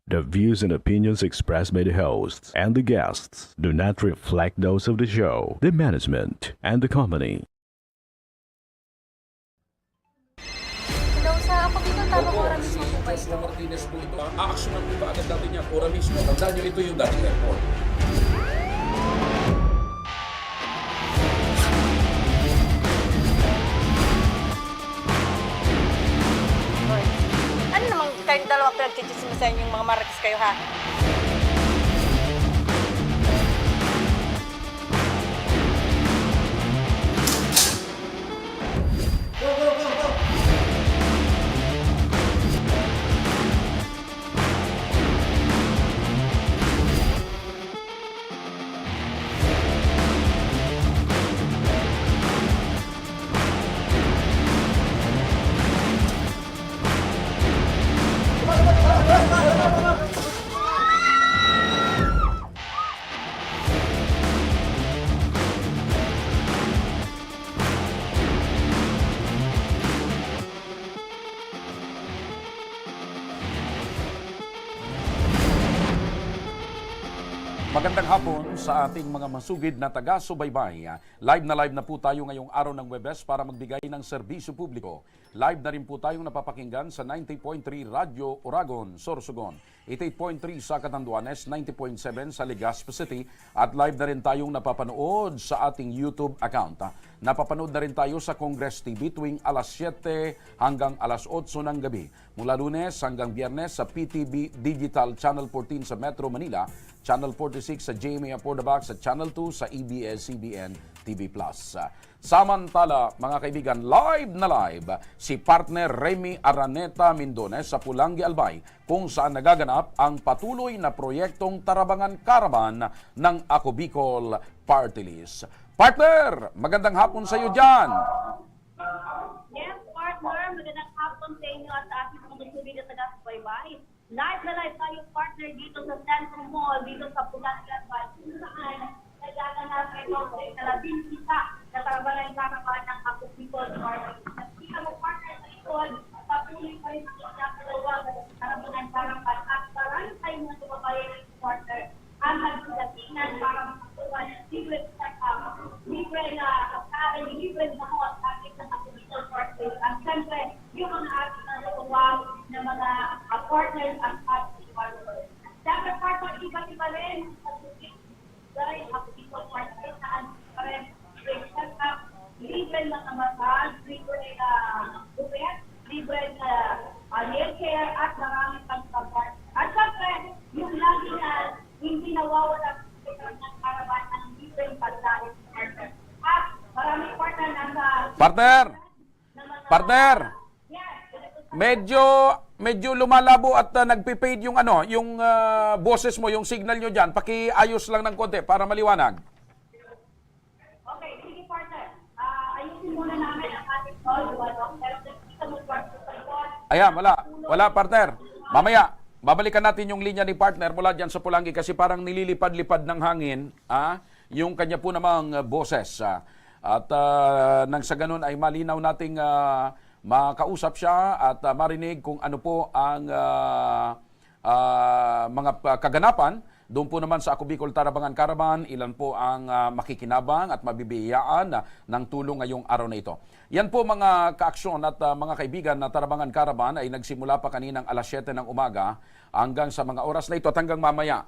The views and opinions expressed by the hosts and the guests do not reflect those of the show, the management, and the company. Hello, sa ako dito tama ko oras mismo po ba Joshua ito? Martinez po ito. Aaksyonan po ba agad natin yan? Ora mismo. Tandaan nyo, ito yung dating airport. Hoy. Ano namang kayong dalawa pinagchichismisan yung mga marites kayo ha? Magandang hapon sa ating mga masugid na taga-subaybay. Live na po tayo ngayong araw ng Webes para magbigay ng serbisyo publiko. Live na rin po tayong napapakinggan sa 90.3 Radyo Oragon, Sorsogon, 88.3 sa Catanduanes, 90.7 sa Legazpi City at live na rin tayong napapanood sa ating YouTube account. Napapanood na rin tayo sa Congress TV tuwing alas 7 hanggang alas 8 ng gabi. Mula Lunes hanggang Biyernes sa PTV Digital Channel 14 sa Metro Manila, Channel 46 sa GMA Apordabac, sa Channel 2 sa ABS-CBN TV+. Samantala, mga kaibigan, live na live si partner Remy Araneta Mindones sa Pulangi, Albay, kung saan nagaganap ang patuloy na proyektong Tarabangan Caravan ng Ako Bicol Party List. Partner, magandang hapon sa iyo dyan. Yes, partner. Magandang hapon sa inyo at sa ating mga masugid na taga-subaybay. Live na live tayo, partner, dito sa Central Mall, dito sa Pulangi, Albay, kung saan nagaganap ito sa labing isa na Tarabangan Caravan ng Ako Bicol Party List. At kita mo, partner, sa ito, patuloy pa rin ang kinakalawa ng Tarabangan Caravan at marami tayong mga kababayan, partner, ang nagsilatingan para makakuha ng libre na pagkain, libre na hot topic ng Ako Bicol Party List. At siyempre, yung mga ating mga natuwa na mga partners at ating partners. Siyempre, partner, iba-iba rin sa sulit dahil Ako Bicol Party List na pa rin libre na kamasal, libre na bukit, libre na nail care at marami pang support. At siyempre, yung lagi na hindi nawawala ng karawan ng libreng pagdahil partner. At maraming partner na sa... Partner, medyo lumalabo at nagpe-fade yung yung boses mo, yung signal nyo diyan. Pakiayos lang ng konti para maliwanag. Okay, sige partner. Ayusin muna namin ang ating call. Pero kita mo partner sa call. Ayan, wala partner. Mamaya, babalikan natin yung linya ni partner mula dyan sa Pulangi kasi parang nililipad-lipad ng hangin yung kanya po namang boses. At nang sa ganun ay malinaw nating makausap siya at marinig kung ano po ang mga kaganapan. Doon po naman sa Ako Bicol Tarabangan Caravan, ilan po ang makikinabang at mabibigyan ng tulong ngayong araw na ito. Yan po mga kaaksyon at mga kaibigan na Tarabangan Caravan ay nagsimula pa kaninang alas 7 ng umaga hanggang sa mga oras na ito at hanggang mamaya.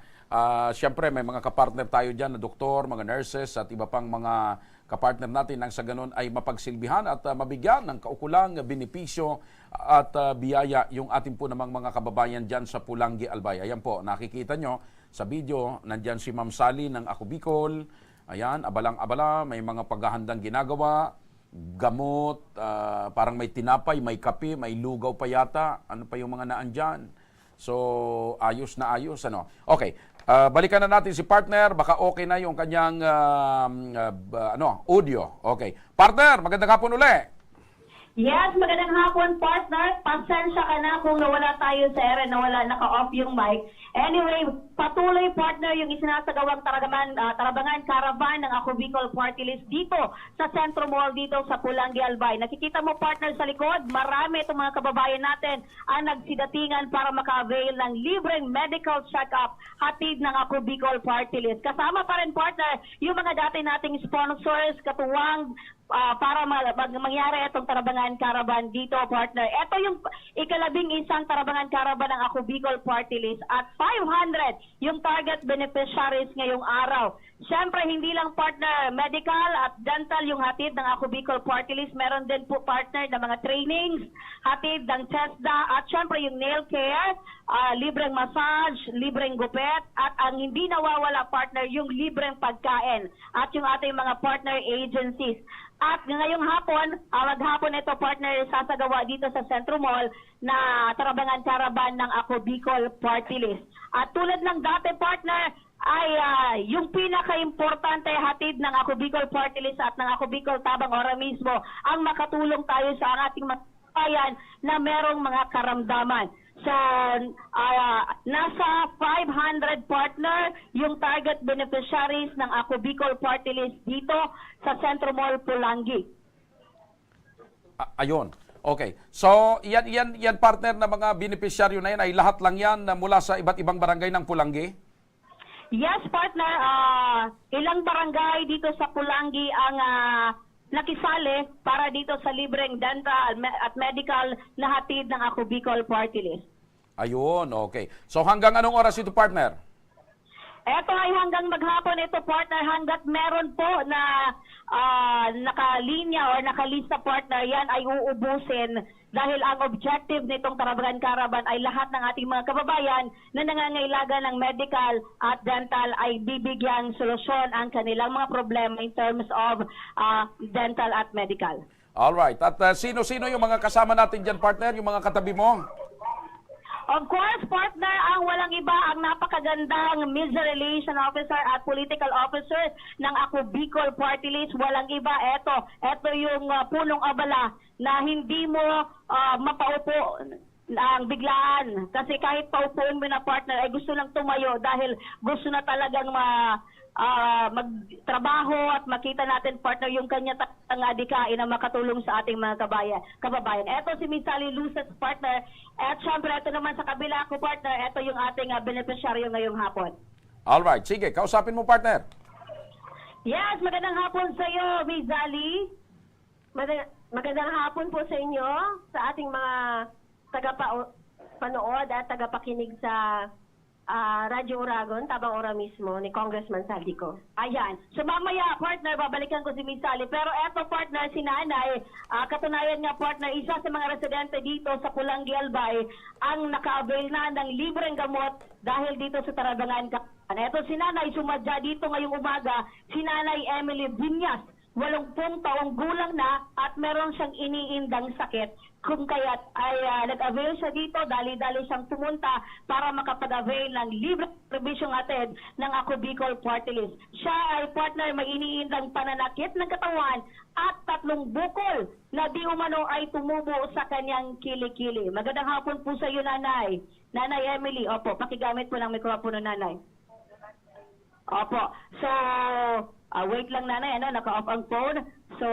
Siyempre may mga kapartner tayo dyan na doktor, mga nurses at iba pang mga kapartner natin nang sa ganun ay mapagsilbihan at mabigyan ng kaukulang benepisyo at biyaya yung ating po namang mga kababayan dyan sa Pulangi, Albay. Ayan po, nakikita nyo sa video, nandyan si Ma'am Sally ng Ako Bicol. Ayan, abalang-abala, may mga paghahandang ginagawa, gamot, parang may tinapay, may kape, may lugaw pa yata. Ano pa yung mga naandyan? So, ayos na ayos. Okay, balikan na natin si partner. Baka okay na yung kanyang audio. Okay. Partner, magandang hapon uli. Yes, magandang hapon, partner. Pasensya ka na kung nawala tayo sa ere, naka-off yung mic. Anyway, patuloy, partner, yung isinasagawang Tarabangan Caravan ng Ako Bicol Party List dito sa Centro Mall, dito sa Pulangi, Albay. Nakikita mo, partner, sa likod, marami itong mga kababayan natin ang nagsidatingan para maka-avail ng libreng medical check-up hatid ng Ako Bicol Party List. Kasama pa rin, partner, yung mga dati nating sponsors, katuwang para mangyari itong Tarabangan Caravan dito, partner. Ito yung ika-11 Tarabangan Caravan ng Ako Bicol Party List at 500 yung target beneficiaries ngayong araw. Siyempre, hindi lang, partner, medical at dental yung hatid ng Ako Bicol Party List. Meron din po, partner, ng mga trainings, hatid ng TESDA at siyempre yung nail care, libreng massage, libreng gupet at ang hindi nawawala, partner, yung libreng pagkain at yung ating mga partner agencies. At ngayong hapon, maghapon ito, partner, sasagawa dito sa Centro Mall na Tarabangan Caravan ng Ako Bicol Party List. At tulad ng dati, partner, ay yung pinaka-importante hatid ng Ako Bicol Party List at ng Ako Bicol Tabang Ora mismo ang makatulong tayo sa ating matayan na merong mga karamdaman. So, nasa 500, partner, yung target beneficiaries ng Ako Bicol Party List dito sa Centro Mall, Pulangi. Ayun. Okay. So, yan partner na mga beneficiaryo na yan ay lahat lang yan na mula sa iba't ibang barangay ng Pulangi? Yes, partner. Ilang barangay dito sa Pulangi ang nakisali para dito sa libreng dental at medical na hatid ng Ako Bicol Party List. Ayun, okay. So hanggang anong oras ito, partner? Ito ay hanggang maghapon ito, partner, hanggat meron po na nakalinya or nakalista, partner, yan ay uubusin dahil ang objective nitong Tarabangan Caravan ay lahat ng ating mga kababayan na nangangailangan ng medical at dental ay bibigyang solusyon ang kanilang mga problema in terms of dental at medical. Alright. At sino-sino yung mga kasama natin dyan, partner? Yung mga katabi mo? Of course, partner, ang walang iba ang napakagandang Media Relation Officer at Political Officer ng Ako Bicol Party List. Walang iba. Ito yung punong abala na hindi mo mapaupo ang biglaan. Kasi kahit paupuin mo na, partner, ay gusto lang tumayo dahil gusto na talagang magtrabaho at makita natin, partner, yung kanya adikain na makatulong sa ating mga kababayan. Ito si Ms. Sally Luces, partner. At syempre, ito naman sa kabila ko, partner, ito yung ating beneficiaryo ngayong hapon. Alright. Sige, kausapin mo, partner. Yes, magandang hapon sa iyo, Ms. Sally. Magandang hapon po sa inyo, sa ating mga tagapanood at tagapakinig sa Radyo Uragon, Tabang Ora mismo, ni Congressman Saldico. Ayan. So mamaya, partner, babalikan ko si Ms. Sally. Pero eto, partner, si Nanay, katunayan nga, partner, isa sa mga residente dito sa Pulangi, Albay, ang naka-avail na ng libreng gamot dahil dito sa Tarabangan. Eto si Nanay, sumadya dito ngayong umaga, si Nanay Emily Viñas, 80 taong gulang na at meron siyang iniindang sakit. Kung kaya't ay nag-avail siya dito, dali-dali siyang pumunta para makapag-avail ng libre provision atid ng Ako Bicol Party List. Siya ay, partner, may iniindang pananakit ng katawan at 3 bukol na di umano ay tumubo sa kanyang kilikili. Magandang hapon po sa iyo, Nanay. Nanay Emily, opo, pakigamit po ng mikropono, Nanay. Opo. So, wait lang, Nanay, naka-off ang phone. So,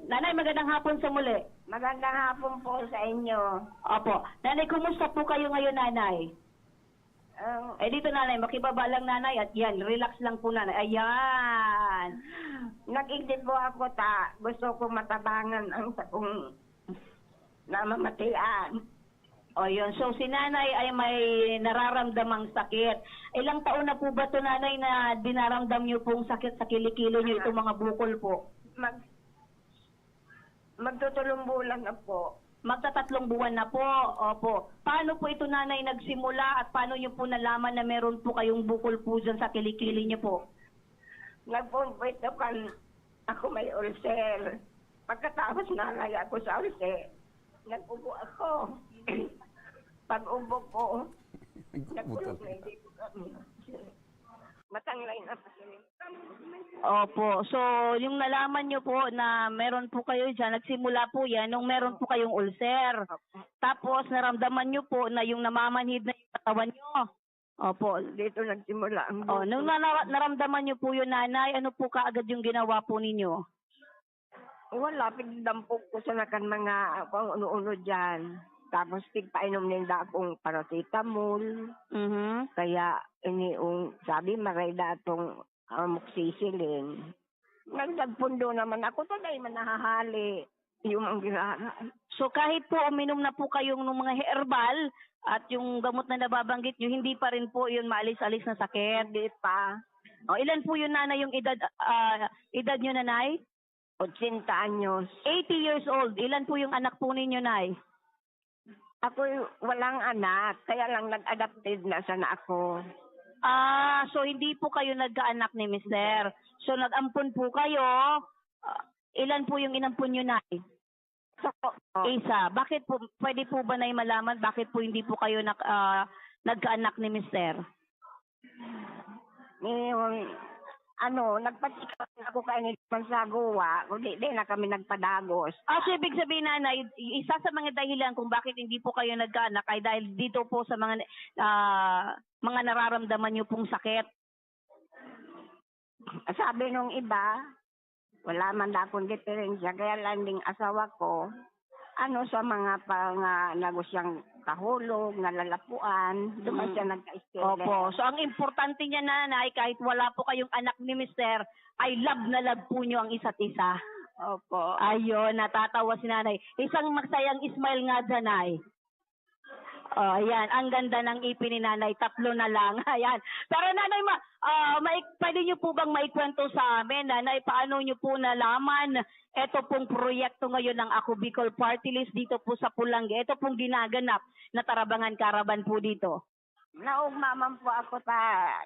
Nanay, magandang hapon sa muli. Magandang hapon po sa inyo. Opo. Nanay, kumusta po kayo ngayon, Nanay? Dito, Nanay, makibaba lang, Nanay, at yan, relax lang po, Nanay. Ayan. Nag-isip po ako gusto ko matabangan ang sakong namamatian. O yun. So, si Nanay ay may nararamdamang sakit. Ilang taon na po ba ito, Nanay, na dinaramdam niyo pong sakit sa kilikilo niyo, itong mga bukol po? Magtutulong bulan na po. Magta-3 buwan na po. Opo. Paano po ito, Nanay, nagsimula at paano niyo po nalaman na meron po kayong bukol po dyan sa kilikili niyo po? Nagpunpito kan ako may ulcer. Pagkatapos nalay ako sa ulcer, nag-ubo ako. Pag-ubo ko, nagulog na hindi ko kami. Matanglay na pa sila. Opo. So, yung nalaman nyo po na meron po kayo dyan, nagsimula po yan nung meron po kayong ulcer. Tapos, naramdaman nyo po na yung namamanhid na yung katawan nyo. Opo. Dito nagsimula ang Nung naramdaman nyo po yun, nanay, ano po kaagad yung ginawa po ninyo? Wala, pindampok ko sa nakan mga ano-ano dyan. Tapos tigpainom nila akong paracetamol. Mhm. Kaya sabi maray datong amoxicillin. Nagdagpundo naman ako, taday man nahahali. Yung ang ginara. So, kahit po uminom na po kayong ng mga herbal at yung gamot na nababanggit nyo, hindi pa rin po yun maalis-alis na sakit. Hindi pa. O, ilan po yun, nanay, yung edad nyo, nanay? 80 anyos. 80 years old. Ilan po yung anak po ninyo, nay? Ako walang anak, kaya lang nag-adopted na sana ako. So hindi po kayo nagkaanak ni Mister. So nag-ampon po kayo. Ilan po yung inampon nyo, nay? So, Isa. Bakit po, pwede po ba nay malaman bakit po hindi po kayo nagkaanak ni Mister? nagpatikap ako kay ni Sagawa, kundi di na kami nagpadagos. So ibig sabihin, nanay, isa sa mga dahilan kung bakit hindi po kayo nagkaanak ay dahil dito po sa mga nararamdaman nyo pong sakit. Sabi nung iba, wala man na akong diferensya, kaya lang ding asawa ko, sa mga nagusyang kahulog, nalalapuan, doon siya nagka-istele. Opo. So ang importante niya, nanay, kahit wala po kayong anak ni Mister, ay love na love po nyo ang isa't isa. Opo. Ayun, natatawa si nanay. Isang magsayang smile nga dyan, nay. Ayan, ang ganda ng ipin ni nanay, 3 na lang. Ayan. Pero nanay, pwede niyo po bang maikwento sa amin, nanay, paano niyo po nalaman ito pong proyekto ngayon ng Ako Bicol Party List dito po sa Pulangi? Ito pong ginaganap na Tarabangan Caravan po dito. Naugmaman po ako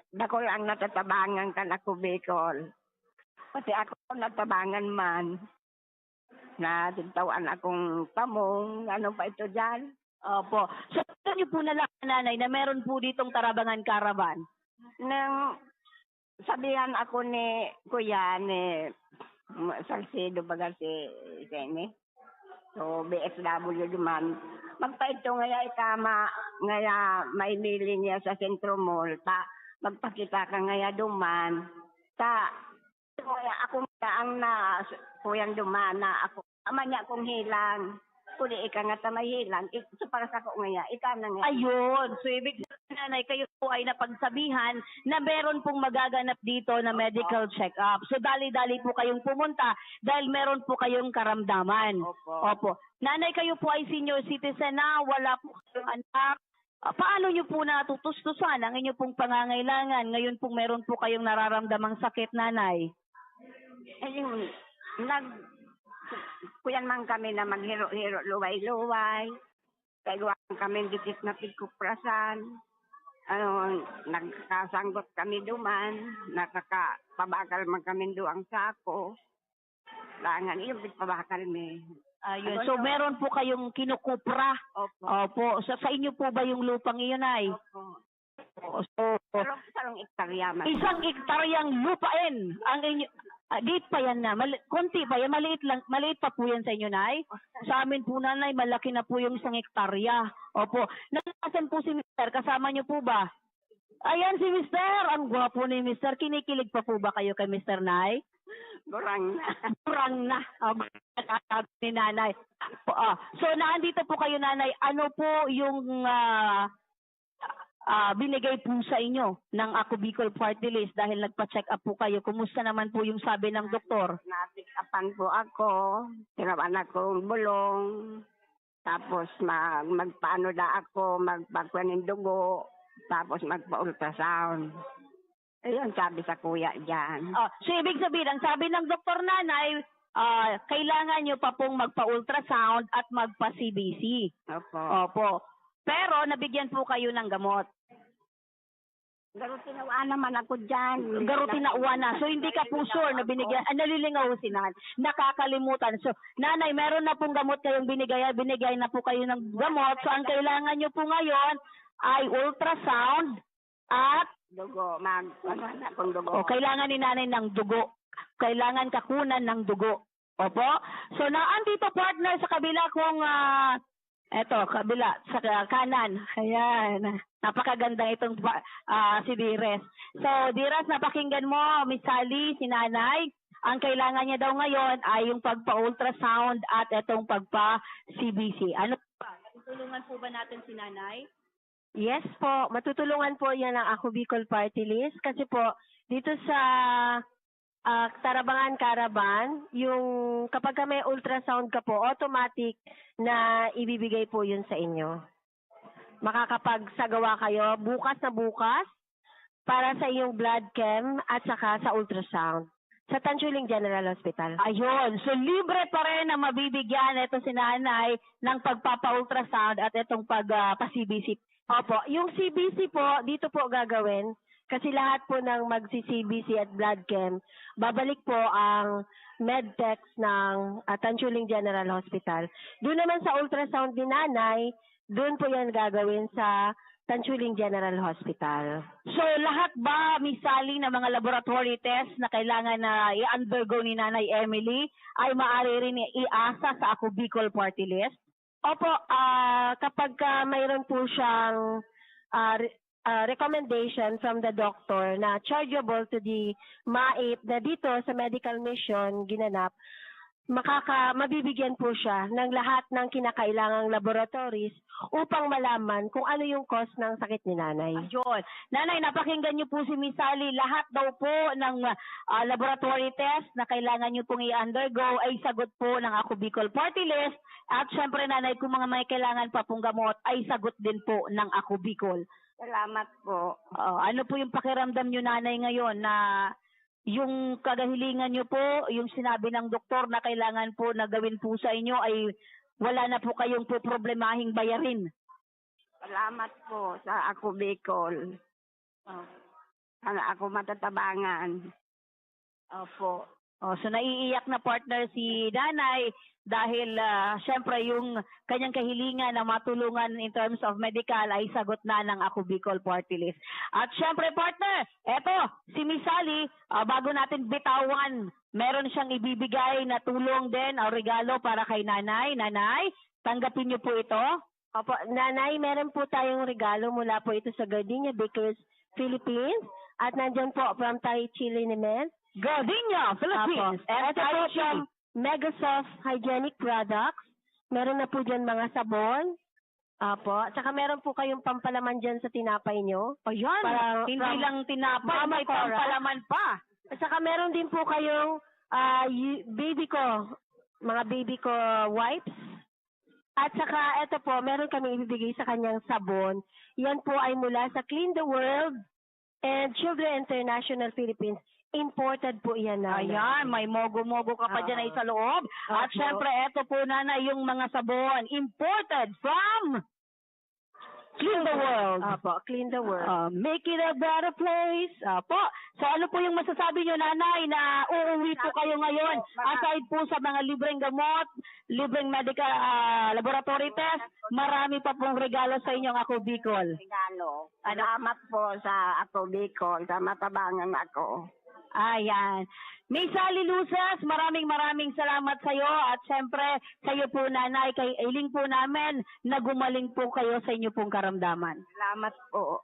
dako lang natatabangan kan Ako Bicol. Kasi ako natabangan man. Natintawan akong pamong, ano pa ito dyan? Opo. So, ito niyo po nalaman, nanay, na meron po ditong Tarabangan Caravan. Nang sabihan ako ni Kuya, ni Salcedo baga si Kenny. So, BSW duman. Magpaito ngaya ikama, ngaya may mili niya sa Centro Mall. Magpakita ka ngaya duman. Ngaya ako ang kuyang duman na ako. Ama niya akong hilang. Kuli ika nga tamay hilang. So, para sa ko ngaya, ika na nga. Ayun. So, ibig sabihin, nanay, kayo po ay napagsabihan na meron pong magaganap dito na medical check-up. So, dali-dali po kayong pumunta dahil meron po kayong karamdaman. Opo. Nanay, kayo po ay senior citizen na, wala po kayong anak. Paano nyo po natutustusan ang inyo pong pangangailangan? Ngayon pong meron po kayong nararamdamang sakit, nanay. Ayun, kuyan man kami na maghiro-hiro, luway-luway. Kaya kami dikit na pigkuprasan. Nagkasanggot kami duman. Nakakapabakal man kami doang sako. Langan, yung pabakal me. Ayun. So, meron po kayong kinukupra. Opo. So, sa inyo po ba yung lupang iyon, ay? Opo. So, Pero sarong ektarya man. isang ektaryang lupain ang inyo. Di pa yan na. Konti pa yan. Maliit pa po yan sa inyo, nay. Sa amin po, nanay, malaki na po yung isang ektarya. Opo. Nasaan po si Mister? Kasama niyo po ba? Ayan si Mister. Ang gwapo ni Mister. Kinikilig pa po ba kayo kay Mister, nay? Burang na. Kurang na. Ni nanay. So, naandito po kayo, nanay. Ano po yung binigay po sa inyo ng Ako Bicol Party List dahil nagpa-check up po kayo? Kumusta naman po yung sabi ng doktor? Natik-upan po ako. Tinawan akong bulong. Tapos magpaano da ako, magpagkuhan ng dugo. Tapos magpa-ultrasound. Ayun, sabi sa kuya dyan. So, ibig sabihin, ang sabi ng doktor, nanay, kailangan nyo pa pong magpa-ultrasound at magpa-CBC. Opo. Opo. Pero, nabigyan po kayo ng gamot. Garutinawaan naman ako dyan. Garutinauan na. So, hindi ka po sure na binigyan. Nalilingaw si nan. Nakakalimutan. So, nanay, meron na pong gamot kayong binigay. Binigay na po kayo ng gamot. So, ang kailangan nyo po ngayon ay ultrasound at Dugo. Magpagkuhan akong dugo. kailangan ni nanay ng dugo. kailangan kakunan ng dugo. Opo. So naandito partner sa kabila kong kabila sa kanan. Ayan. Napakaganda itong si Dires. So Dires, napakinggan mo, Miss Sally, si Nanay. Ang kailangan niya daw ngayon ay yung pagpa-ultrasound at itong pagpa-CBC. Ano pa? Matutulungan po ba natin si Nanay? Yes po, matutulungan po yan ang Ako Bicol Party List kasi po dito sa Tarabangan Caravan, yung kapag ka may ultrasound ka po, automatic na ibibigay po yun sa inyo. Makakapagsagawa kayo bukas na bukas para sa iyong blood chem at saka sa ultrasound sa Tanchuling General Hospital. Ayun. So, libre pa rin na mabibigyan ito si Nanay ng pagpapa-ultrasound at itong pagpa-CBC. Opo, yung CBC po, dito po gagawin kasi lahat po ng magsi-CBC at blood chem, babalik po ang medtech ng Tanchuling General Hospital. Doon naman sa ultrasound ni Nanay, doon po yan gagawin sa Tanchuling General Hospital. So, lahat ba, Miss Sally, na mga laboratory test na kailangan na i-undergo ni Nanay Emily ay maaari rin iasa sa Ako Bicol Party List? Opo, kapag mayroon po siyang recommendation from the doctor na chargeable to the MAIP na dito sa medical mission ginanap, mabibigyan po siya ng lahat ng kinakailangang laboratories upang malaman kung ano yung cause ng sakit ni Nanay. Ayun. Nanay, napakinggan niyo po si Miss Sally. Lahat daw po ng laboratory test na kailangan niyo pong i-undergo ay sagot po ng Ako Bicol Party List. At syempre, Nanay, kung mga may kailangan pa pong gamot ay sagot din po ng Ako Bicol. Salamat po. Ano po yung pakiramdam niyo, Nanay, ngayon na yung kagahilingan niyo po, yung sinabi ng doktor na kailangan po na gawin po sa inyo ay wala na po kayong po problemahing bayarin? Salamat po sa Ako Bicol. Sana ako matatabangan. Opo. So naiiyak na partner si Nanay dahil syempre yung kanyang kahilingan na matulungan in terms of medical ay sagot na ng Ako Bicol Party List. At syempre partner, eto si Miss Sally, bago natin bitawan, meron siyang ibibigay na tulong din o regalo para kay Nanay. Nanay, tanggapin niyo po ito. Opo, Nanay, meron po tayong regalo mula po ito sa Gardenia Bakers Philippines at nandyan po from Thai Chili naman. Gardenia Philippines. Ito po from Megasoft Hygienic Products. Meron na po dyan mga sabon. Apo. Tsaka meron po kayong pampalaman dyan sa tinapay nyo. Ayan, hindi lang tinapay, may pampalaman pa. At saka meron din po kayong mga baby ko wipes. At saka ito po, meron kami ibibigay sa kanyang sabon. Yan po ay mula sa Clean the World and Children International Philippines. Imported po yan na. Ayan, may mogo-mogo ka pa dyan ay sa loob. At syempre, eto po Nanay, yung mga sabon, imported from Clean the World. Apo, Clean the World. Make it a better place. Apo. So ano po yung masasabi nyo, Nanay, na uuwi po kayo ngayon? Aside po sa mga libreng gamot, libreng medical laboratory test, marami pa pong regalo sa inyong Ako Bicol. Regalo. Salamat po sa Ako Bicol, sa matabangan ako. Ayan. Miss Sally Luces, maraming salamat sa iyo at syempre sa iyo po Nanay, kay Ailing po namin na gumaling po kayo sa inyo pong karamdaman. Salamat po.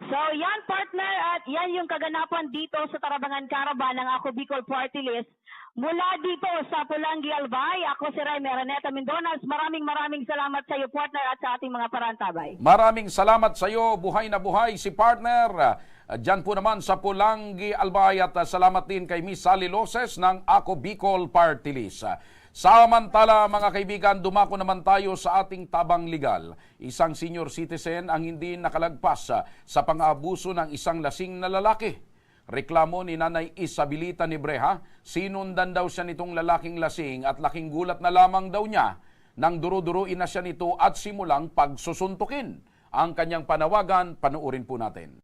So yan partner at yan yung kaganapan dito sa Tarabangan Caravan ng Ako Bicol Party List. Mula dito sa Pulangi Albay, ako si Remy Araneta Mendonas. Maraming salamat sa iyo partner at sa ating mga parantabay. Maraming salamat sa iyo, buhay na buhay si partner. Diyan po naman sa Pulangi Albay at salamat din kay Miss Sally Loses ng Ako Bicol Party List. Samantala mga kaibigan, dumako naman tayo sa ating tabang legal. Isang senior citizen ang hindi nakalagpas sa pang-aabuso ng isang lasing na lalaki. Reklamo ni Nanay Isabelita Nibreha, sinundan daw siya nitong lalaking lasing at laking gulat na lamang daw niya nang duru-duruin na siya nito at simulang pagsusuntukin. Ang kanyang panawagan, panuurin po natin.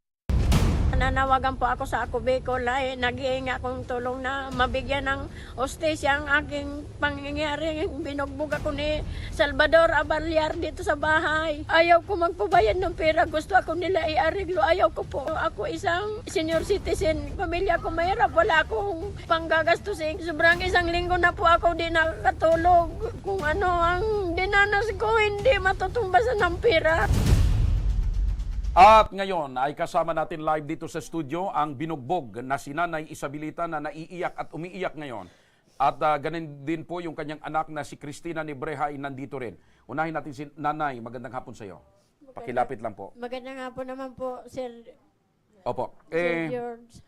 Nanawagan po ako sa Ako Bicol ay nag-iinga akong tulong na mabigyan ng hostesya ang aking pangyayari. Binugbog ako ni Salvador Aballar dito sa bahay. Ayaw ko magpabayad ng pera. Gusto ako nila i-ariglo. Ayaw ko po. Ako isang senior citizen. Pamilya ko mahirap. Wala akong panggagastusin. Sobrang isang linggo na po ako di nakatulog. Kung ano ang dinanas ko, hindi matutumbasan ng pera. At ngayon ay kasama natin live dito sa studio ang binugbog na si Nanay Isabelita na naiiyak at umiiyak ngayon. At ganun din po yung kanyang anak na si Cristina Nibreja ay nandito rin. Unahin natin si Nanay. Magandang hapon sa iyo. Pakilapit lang po. Magandang hapon naman po, Sir. Opo. Sir George.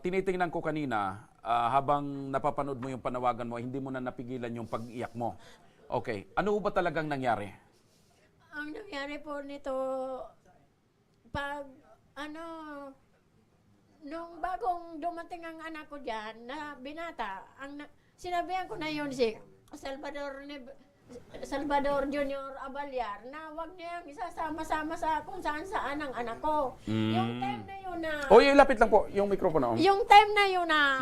Tinitingnan ko kanina habang napapanood mo yung panawagan mo, hindi mo na napigilan yung pag-iyak mo. Okay. Ano ba talagang nangyari? Ang nangyari po nito, pag, nung bagong dumating ang anak ko dyan, na binata, sinabihan ko na yun si Salvador Junior Aballar na wag niyang isasama-sama sa kung saan-saan ang anak ko. Yung time na yun na... Lapit lang po yung mikropono. Yung time na yun na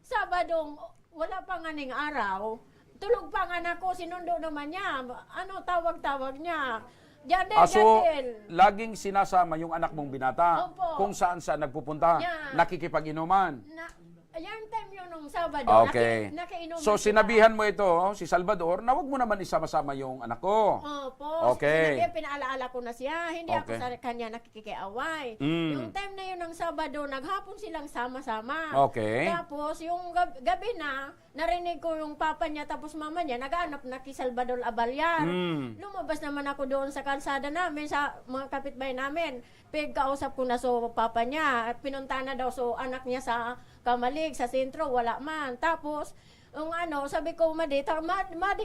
Sabadong, wala pa nga ning araw, tulog pa ang anak ko, sinundo naman niya. Tawag-tawag niya. So, Jadel. laging sinasama yung anak mong binata Opo. kung saan nagpupunta, Yeah. nakikipag-inuman. Yung time yun nung Sabado, Okay. nakiinuman So, sila. sinabihan mo ito, si Salvador, na wag mo naman isama-sama yung anak ko. Opo. Okay. Sinabi, pinaalaala ko na siya. Hindi ako Okay. sa kanya nakikiaway. Mm. Yung time na yun ng Sabado, naghapon silang sama-sama. Okay. Tapos, yung gabi na, narinig ko yung papa niya, tapos mama niya, nag-aanap na kay Salvador Aballar. Mm. Lumabas naman ako doon sa kalsada namin, sa mga kapitbahay namin. Pagkausap ko na so papa niya, pinunta na daw so anak niya sa Kamalig, sa sentro, wala man. Tapos, sabi ko, madi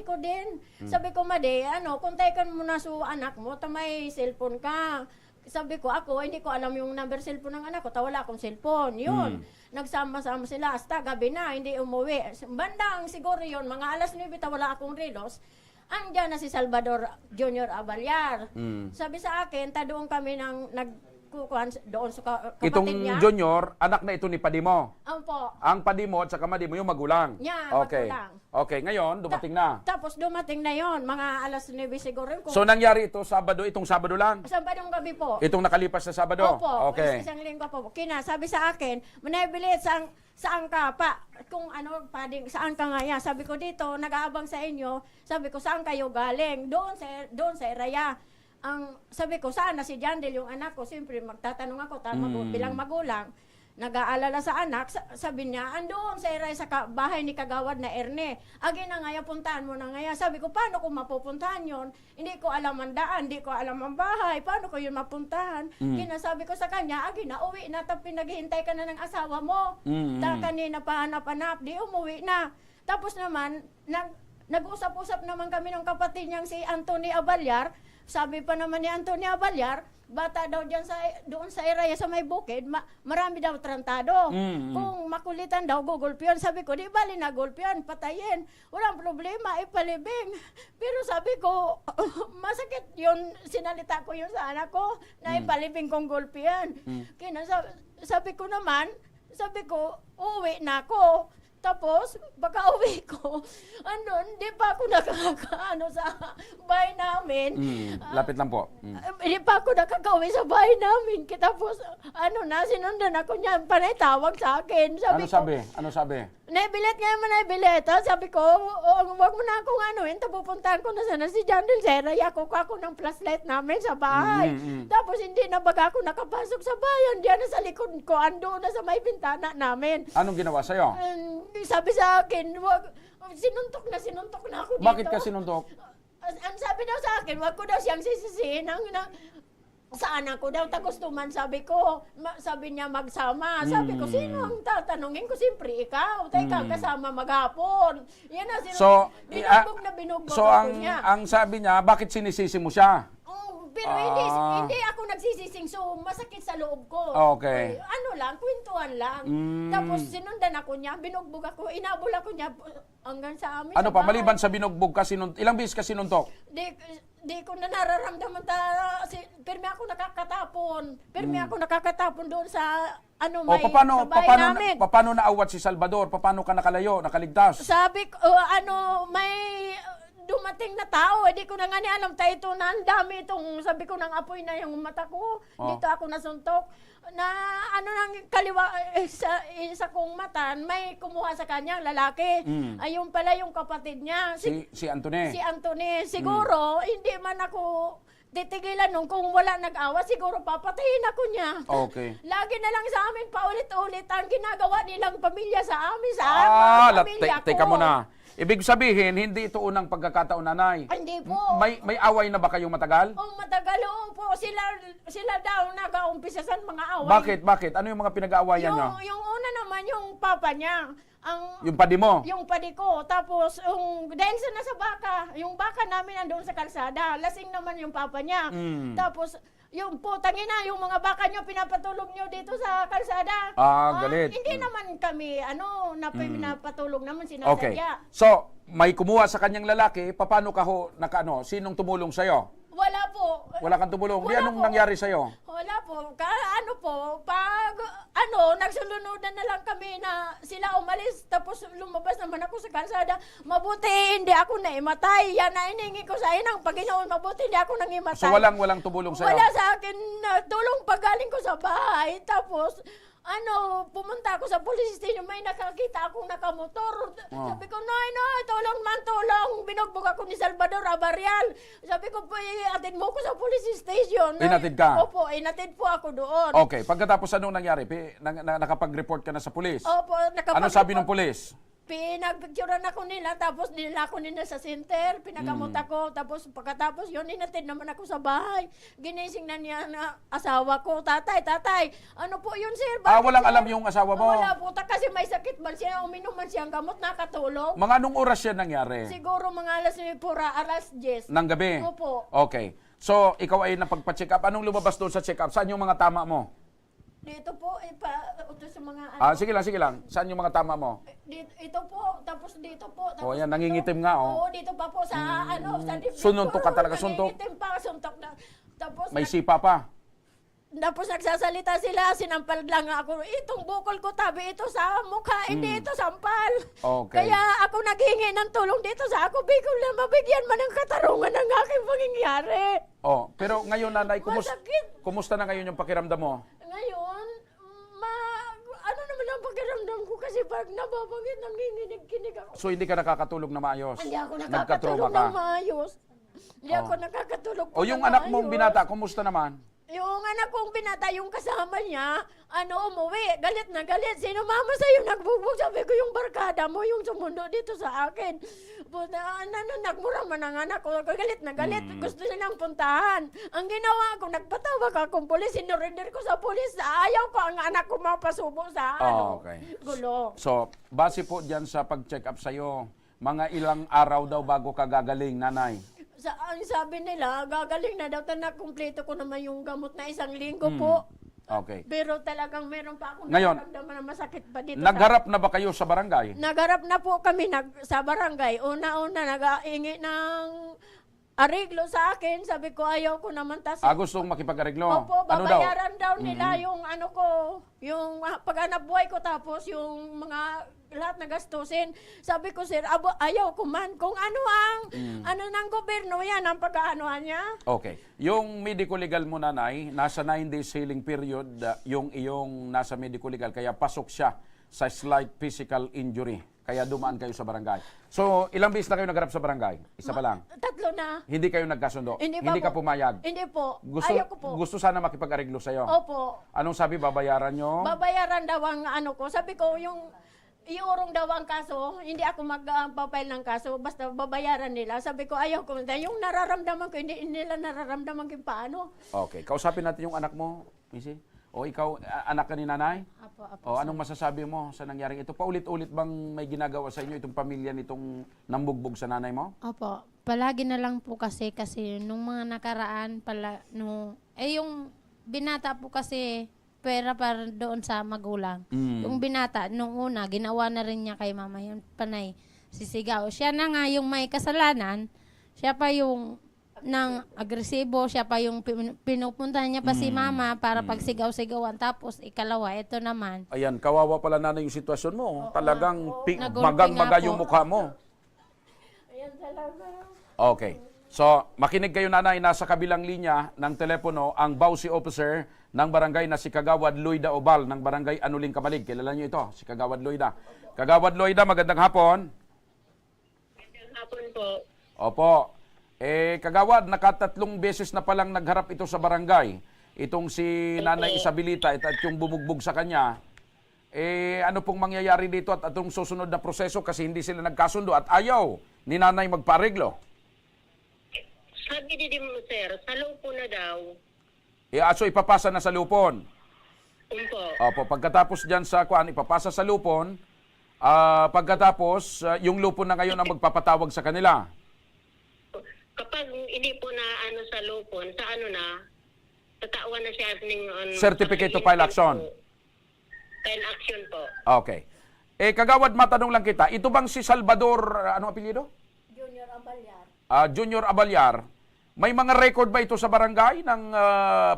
ko din. Sabi ko, madi, kontakan mo na so anak mo, may cellphone ka. Sabi ko, hindi ko alam yung number cellphone ng anak ko, wala akong cellphone. Yun, nagsama-sama sila, hasta gabi na, hindi umuwi. Bandang siguro yun, mga alas 9, wala akong relos. Andiyan na si Salvador Junior Aballar. Sabi sa akin, doon kami doon sa kapatid Itong niya. Junior, anak na ito ni Padimo. Opo. Ang Padimo at saka Madimo yung magulang. Yeah, Okay. magulang. Okay, ngayon, dumating na. Tapos dumating na yon, mga alas 9 siguro. So, nangyari ito itong Sabado lang? Sabadong gabi po. Itong nakalipas na Sabado? Opo. Okay. Isang linggo po. Sabi sa akin, manaybilit saan ka pa? Kung saan ka nga yan? Sabi ko dito, nag-aabang sa inyo. Sabi ko, saan kayo galing? Doon sa Iraya. Sabi ko, saan na si Jandel, yung anak ko? Siyempre, magtatanong ako, bilang magulang. Nag-aalala sa anak, sabi niya, andoon sa Iraya sa bahay ni Kagawad na Erne. Agi na ngaya, puntahan mo na ngaya. Sabi ko, paano ko mapupuntahan yon? Hindi ko alam ang daan, hindi ko alam ang bahay. Paano ko yun mapuntahan? Kinasabi ko sa kanya, agi na, uwi na, pinaghihintay ka na ng asawa mo. Kanina pa hanap-hanap, di umuwi na. Tapos naman, nag-usap-usap naman kami ng kapatid niyang si Anthony Aballar. Sabi pa naman ni Anthony Aballar, bata daw doon sa Iraya sa may bukid, marami daw trantado. Kung makulitan daw, gugulpiyon. Sabi ko, di bali na gulpiyon, patayin. Walang problema, ipalibing. Pero sabi ko, masakit yun, sinalita ko yun sa anak ko, na ipalibing kong gulpiyon. Sabi ko, uuwi na ako. Tapos, baka uwi ko, hindi pa ako nakakaano sa bahay namin. Lapit lang po. Hindi pa ako nakakauwi sa bahay namin. Tapos, sinundan ako niya, panay tawag sa akin. Ano sabi? Naibilet nga naman, naibilet. Sabi ko, wag mo na akong pupuntahan ko na sana si Jandel Seraya. Kukuha ko ng flashlight namin sa bahay. Tapos, hindi na baga ako nakapasok sa bayan. Diyan na sa likod ko, ando na sa may bintana namin. Anong ginawa sa'yo? Sabi sa akin, sinuntok na ako dito. Bakit ka sinuntok? Ang sabi daw sa akin, wag ko daw siyang sisisihin sa anak ko daw, tagustuman, sabi ko. Sabi niya magsama. Sabi ko, sino ang tatanungin ko? Siyempre, ikaw. Teka, kasama maghapon. Yan na, binugbog na binugbog So, ako niya. ang sabi niya, bakit sinisisi mo siya? Oh, Pero hindi ako nagsisising, so masakit sa loob ko. Okay. Ano lang, kwentuhan lang. Tapos sinundan ako niya, binugbog ako, inabol ako niya hanggang sa amin. Ano sa pa, bahay. maliban sa binugbog ka, ilang beses ka sinuntok? Di ko na nararamdaman pirmi ako nakakatapon doon sa O may sa bahay namin. paano naawat si Salvador? Paano ka nakalayo, nakaligtas? Sabi ko, may dumating na tao, hindi ko na nga ni alam, tayo ito na ang dami itong, sabi ko nang apoy na yung mata ko, dito ako nasuntok, na nang kaliwa, sa kong mata, may kumuha sa kanya, lalaki, ayun pala yung kapatid niya, Si Anthony. si Anthony, siguro, hindi man ako titigilan nung kung wala nag-awa, siguro papatayin ako niya. Okay. Lagi na lang sa amin paulit-ulit ang ginagawa nilang pamilya sa amin, sa mga pamilya ko. Teka muna. Ibig sabihin, hindi ito unang pagkakataon, nanay. Hindi po. May away na ba kayong matagal? Matagal po. Sila daw nag-aumpisa sa mga away. Bakit? Ano yung mga pinag-aawayan nyo? Yung una naman, yung papa niya. Yung padi mo? Yung padi ko. Tapos, dahil sa nasa baka, yung baka namin andun sa kalsada. Lasing naman yung papa niya. Tapos, yung putang ina, yung mga baka nyo, pinapatulog nyo dito sa kalsada. Galit. Hindi naman kami, pinapatulog naman Okay. sinasadya. So, may kumuha sa kanyang lalaki, paano ka sinong tumulong sa'yo? Wala po. Wala kang tumulong. Di Wala anong po. nangyari sa'yo? Wala po. Pag nagsulunudan na lang kami na sila umalis, tapos lumabas naman ako sa kalsada, mabuti hindi ako naimatay. Yan na iningi ko sa inang Panginoon, mabuti hindi ako nang imatay. So, walang tumulong sa'yo? Wala sa akin na tulong paggaling ko sa bahay. Tapos, pumunta ako sa police station, may nakakita akong nakamotor. Sabi ko, Nay, tulong. Binugbog ako ni Salvador Abarial. Sabi ko, atid mo ko sa police station. Inatid ka? Opo, inatid po ako doon. Okay. Pagkatapos anong nangyari? Nakapag-report ka na sa pulis? Opo, Ano sabi ng pulis? Pinagpicturean ako nila, tapos nila ako nila sa center, pinagamot ako, tapos pagkatapos yun, inatid naman ako sa bahay. Ginising na niya na asawa ko, tatay, ano po yun, sir? Bakit, Walang sir? alam yung asawa mo? Wala po, kasi may sakit man siya, uminom man siyang gamot, nakatulog. Mga anong oras yan nangyari? Siguro mga alas 10. Ng gabi? Opo. Okay. So, ikaw ay napagpa-check up. Anong lumabas doon sa check up? Saan yung mga tama mo? Dito po, ito sa mga Sige lang. Saan yung mga tama mo? ito po, tapos dito po. Tapos Yan, nangingitim nga, Oo, dito pa po sa sa dibdib Sununtok ka ko, talaga, suntok? Nangingitim pa, suntok na. Tapos, May sipa pa. tapos nagsasalita sila, sinampal lang ako. Itong bukol ko, tabi ito sa mukha, hindi ito sampal. Okay. Kaya ako naghingi ng tulong dito sa ako, bigol na mabigyan man ng katarungan ng aking pangyayari. Pero ngayon, nanay, Masakit. kumusta na ngayon yung pakiramdam mo? Ngayon, ano naman ang pakiramdam ko kasi pag nababanggit, nanginginig-kinig ako. So, hindi ka nakakatulog na maayos? Hindi ako Nagka-trauma nakakatulog ka? ng maayos. Hindi ako nakakatulog po Yung ng anak mong maayos. binata, kumusta naman? Yung anak kong binata, yung kasama niya, umuwi, galit na galit. Sino mama sa'yo nagbugbog? Sabi ko, yung barkada mo, yung sumundo dito sa akin. Nagmura man ang anak ko, galit na galit. Gusto nilang puntahan. Ang ginawa ko, nagpatawag akong pulis, sinurrender ko sa pulis. Ayaw ko ang anak ko mapasubo sa Okay. gulo. So, base po dyan sa pag-check up sa'yo, mga ilang araw daw bago ka gagaling, nanay? Ang sabi nila, gagaling na daw, kumpleto ko naman yung gamot na 1 linggo po. Okay. Pero talagang meron pa akong Ngayon, nararamdaman na masakit pa dito. Nagharap na ba kayo sa barangay? Nagharap na po kami sa barangay. Una-una, nag-iingi ng ariglo sa akin. Sabi ko, ayaw ko naman. Gustong makipag-areglo? Opo, Ano daw? babayaran daw nila yung yung pag-anap buhay ko, tapos yung mga lahat na gastusin. Sabi ko, sir, ayaw ko man. Kung ano ng gobyerno, yan ang pag-aanohan niya. Okay. Yung medico legal mo, nanay, nasa 9 days healing period, yung iyong nasa medico legal, kaya pasok siya sa slight physical injury. Kaya dumaan kayo sa barangay. So, ilang beses na kayo nagharap sa barangay? Isa pa lang? 3 na. Hindi kayo nagkasundo? Hindi ka po. pumayag? Hindi po. Ayaw ko po. Gusto sana makipag-areglo sa'yo? Opo. Anong sabi, babayaran nyo? Babayaran daw ang ko. Sabi ko, iurong daw ang kaso, hindi ako mag-file ng kaso, basta babayaran nila. Sabi ko, ayaw ko. Yung nararamdaman ko, hindi nila nararamdaman kung paano. Okay. Kausapin natin yung anak mo, Missy. O ikaw, anak ka ni nanay? Apo. Anong masasabi mo sa nangyaring ito? Paulit-ulit bang may ginagawa sa inyo itong pamilya nitong nambugbog sa nanay mo? Opo. Palagi na lang po kasi nung mga nakaraan yung binata po kasi pera para doon sa magulang. Yung binata nung una ginawa na rin niya kay mama yung panay sisigaw. Siya na nga yung may kasalanan. Siya pa yung nang agresibo, siya pa yung pinupuntahan niya pa si mama para pagsigaw-sigawan. Tapos ikalawa, ito naman. Ayan, kawawa pala nanay yung sitwasyon mo. Talagang Nagulpi magang-maga nga yung po. mukha mo. Ayan talaga. Okay. So, makinig kayo nanay, nasa kabilang linya ng telepono ang Bausi Officer ng barangay na si Kagawad Loida Obal ng barangay Anuling Kamalig. Kilala niyo ito, si Kagawad Loida. Kagawad Loida, magandang hapon. Magandang hapon po. Opo. Kagawad, nakatatlong beses na palang nagharap ito sa barangay. Itong si Nanay Isabelita at yung bumugbog sa kanya. Ano pong mangyayari dito at atong susunod na proseso kasi hindi sila nagkasundo at ayaw ni Nanay magpareglo? Sabi ni mo, sir, sa lupo na daw. So ipapasa na sa lupon. Umpo. Opo, pagkatapos dyan sa ipapasa sa lupon, pagkatapos yung lupon na ngayon ang magpapatawag sa kanila. Kapag hindi po na sa lupon, sa tatawan na siya ng Certificate to file action. File action po. Okay. Kagawad, matanong lang kita, ito bang si Salvador, ano apelyido? Junior Abalyar. Junior Abalyar, may mga record ba ito sa barangay ng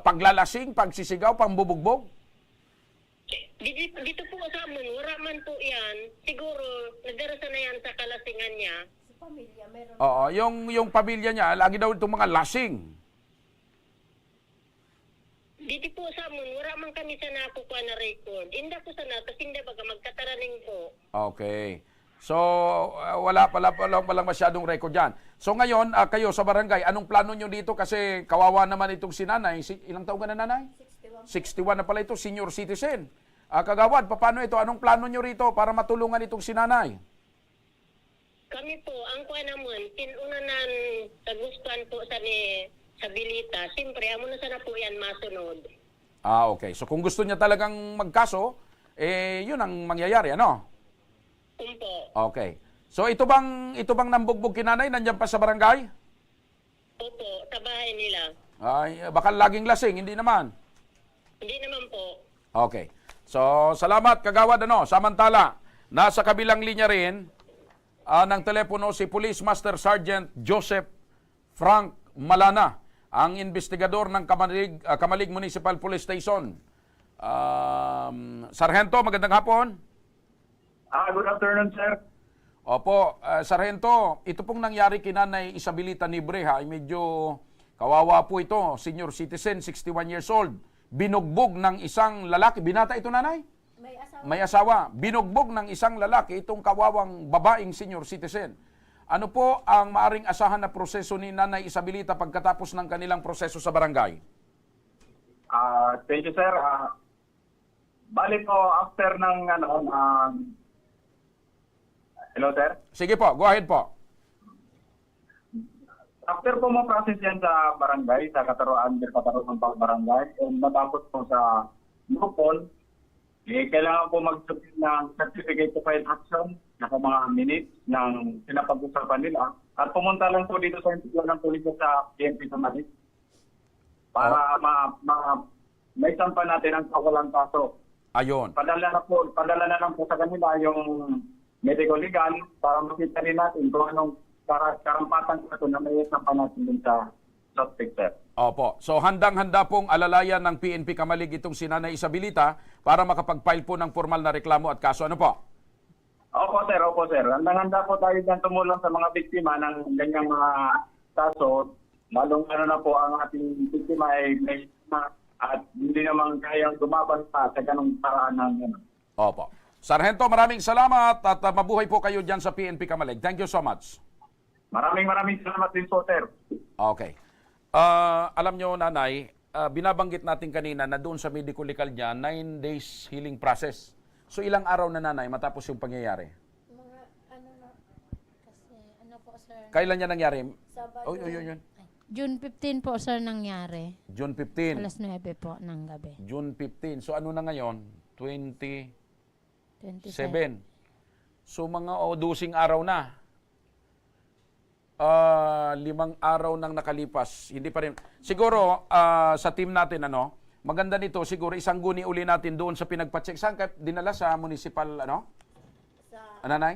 paglalasing, pagsisigaw, pambubugbog? Dito po sa amin, wala man po yan. Siguro, nagdarasa na yan sa kalasingan niya. Sa pamilya, meron. Oo, yung pamilya niya, lagi daw itong mga lasing. Dito po sa amin, wala man kami sa nakukuha na record. Hindi po sa natas, hindi baga magkataraning po. Okay. So, wala palang masyadong record dyan. So ngayon, kayo sa barangay, anong plano nyo dito? Kasi kawawa naman itong si nanay. Ilang taon ka na nanay? 61 na pala ito, senior citizen. Kagawad, paano ito? Anong plano nyo rito para matulungan itong si nanay? Kami po, ang kuha naman, tinunanan tagustuhan po sa ni Sabilita. Siyempre, amo na sana po yan masunod. Okay. So kung gusto niya talagang magkaso, yun ang mangyayari, ano? Umpo. Okay. So ito bang nambugbog kinanay nandiyan pa sa barangay? Opo, sa bahay nila. Ay, baka laging lasing, hindi naman. Hindi naman po. Okay. So salamat kagawad ano. Samantala, nasa kabilang linya rin ng telepono si Police Master Sergeant Joseph Frank Malana, ang investigador ng Kamalig Municipal Police Station. Sargento, magandang hapon. Good afternoon, sir. Opo, Sargento, ito pong nangyari kina Nanay Isabelita Nibreha ay medyo kawawa po ito. Senior citizen, 61 years old. Binugbog ng isang lalaki. Binata ito, nanay? May asawa. Binugbog ng isang lalaki itong kawawang babaeng senior citizen. Ano po ang maaring asahan na proseso ni Nanay Isabelita pagkatapos ng kanilang proseso sa barangay? Thank you, sir. Balik po after ng hello, sir. Sige po, go ahead po. After po ma-process yan sa barangay, sa Kataroan ng Barangay, matapos po sa lupon, kailangan po mag-submit ng certificate to file action na mga minutes ng pinapag-usapan nila. At pumunta lang po dito sa institusyon ng pulis sa PNP Kamalig para may sampa natin ang kawalang kaso. Ayon. Padala na lang po sa kanila yung medical legal para makita rin natin kung anong karampatan ito na may sampa natin dun sa suspect, sir. Opo. So handang-handa pong alalayan ng PNP Kamalig itong si Nanay Isabelita para makapag-file po ng formal na reklamo at kaso. Ano po? Opo, sir. Handang-handa po tayo dyan tumulong sa mga biktima ng ganyang mga kaso. Lalong na po ang ating biktima ay may at hindi naman kayang dumaban pa sa ganong paraan ng Opo. Sargento, maraming salamat at mabuhay po kayo dyan sa PNP Kamalig. Thank you so much. Maraming salamat din po, sir. Okay. Alam nyo, nanay, binabanggit natin kanina na doon sa medical legal niya, 9 days healing process. So ilang araw na, nanay, matapos yung pangyayari? Mga po sir. Kailan niya nangyari? Sabado. Yun. June 15 po sir nangyari. June 15. Alas 9 po ng gabi. June 15. So ano na ngayon? 27. 27. So mga 12 araw na. 5 araw nang nakalipas. Hindi pa rin. Siguro, sa team natin, maganda nito, siguro isang guni uli natin doon sa pinagpacheck. Saan ka dinala sa municipal, Nanay?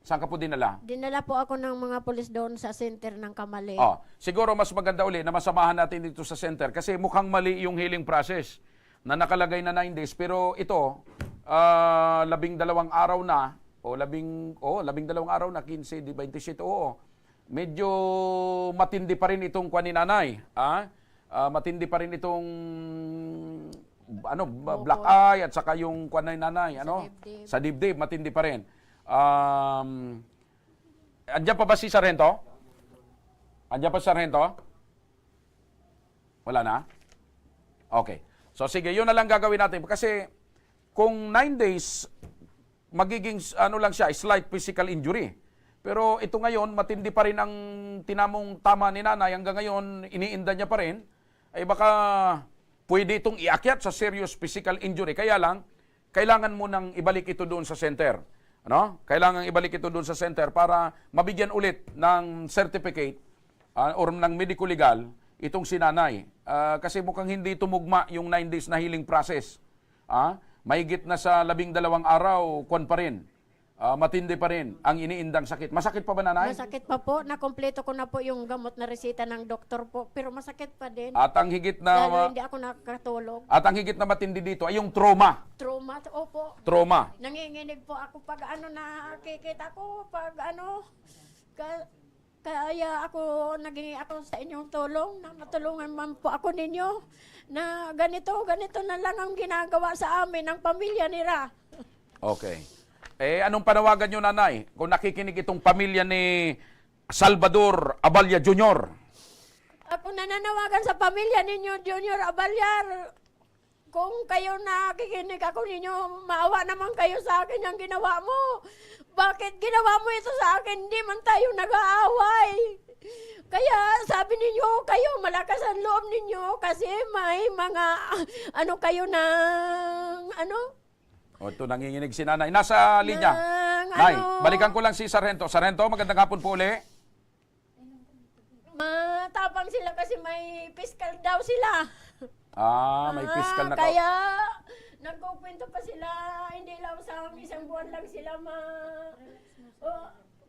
Saan ka po dinala? Dinala po ako ng mga pulis doon sa center ng Kamali. Siguro mas maganda uli na masamahan natin dito sa center kasi mukhang mali yung healing process na nakalagay na 9 days. Pero ito, 12 araw na, 12 araw na, 15, 27, oo. Medyo matindi pa rin itong kwan ni nanay. Matindi pa rin itong black eye at saka yung kwan ni nanay. Sa dibdib, matindi pa rin. Andiyan pa ba si Sargento? Andiyan pa si Sargento? Wala na? Okay. So sige, yun na lang gagawin natin. Kasi kung 9 days, magiging lang siya, slight physical injury. Pero ito ngayon, matindi pa rin ang tinamong tama ni nanay. Hanggang ngayon, iniinda niya pa rin. Ay baka pwede itong iakyat sa serious physical injury. Kaya lang, kailangan mo nang ibalik ito doon sa center. Kailangan ibalik ito doon sa center para mabigyan ulit ng certificate or ng medical legal itong si nanay. Kasi mukhang hindi tumugma yung 9 days na healing process. Mahigit na sa 12 araw, kwan pa rin. Matindi pa rin ang iniindang sakit. Masakit pa ba, nanay? Masakit pa po. Nakompleto ko na po yung gamot na resita ng doktor po. Pero masakit pa din. At ang higit na... Lalo hindi ako nakatulog. At ang higit na matindi dito ay yung trauma. Trauma. Opo. Trauma. Nanginginig po ako pag nakikita ko. Kaya ako naging ako sa inyong tulong na matulungan man po ako ninyo na ganito na lang ang ginagawa sa amin ng pamilya nila. Okay. Anong panawagan nyo, nanay? Kung nakikinig itong pamilya ni Salvador Abalya Jr. Ako nananawagan sa pamilya ninyo, Junior Abalyar. Kung kayo nakikinig ako ninyo, maawa naman kayo sa akin yung ginawa mo. Bakit ginawa mo ito sa akin? Hindi man tayo nag-aaway. Kaya sabi ninyo, kayo malakas ang loob ninyo kasi may mga kayo ng Ito, nanginginig si nanay. Nasa linya. Nay, balikan ko lang si Sargento. Sargento, magandang hapon po uli. Matapang sila kasi may fiscal daw sila. May fiscal na Kaya nagkukwento pa sila, hindi lang sa isang buwan lang sila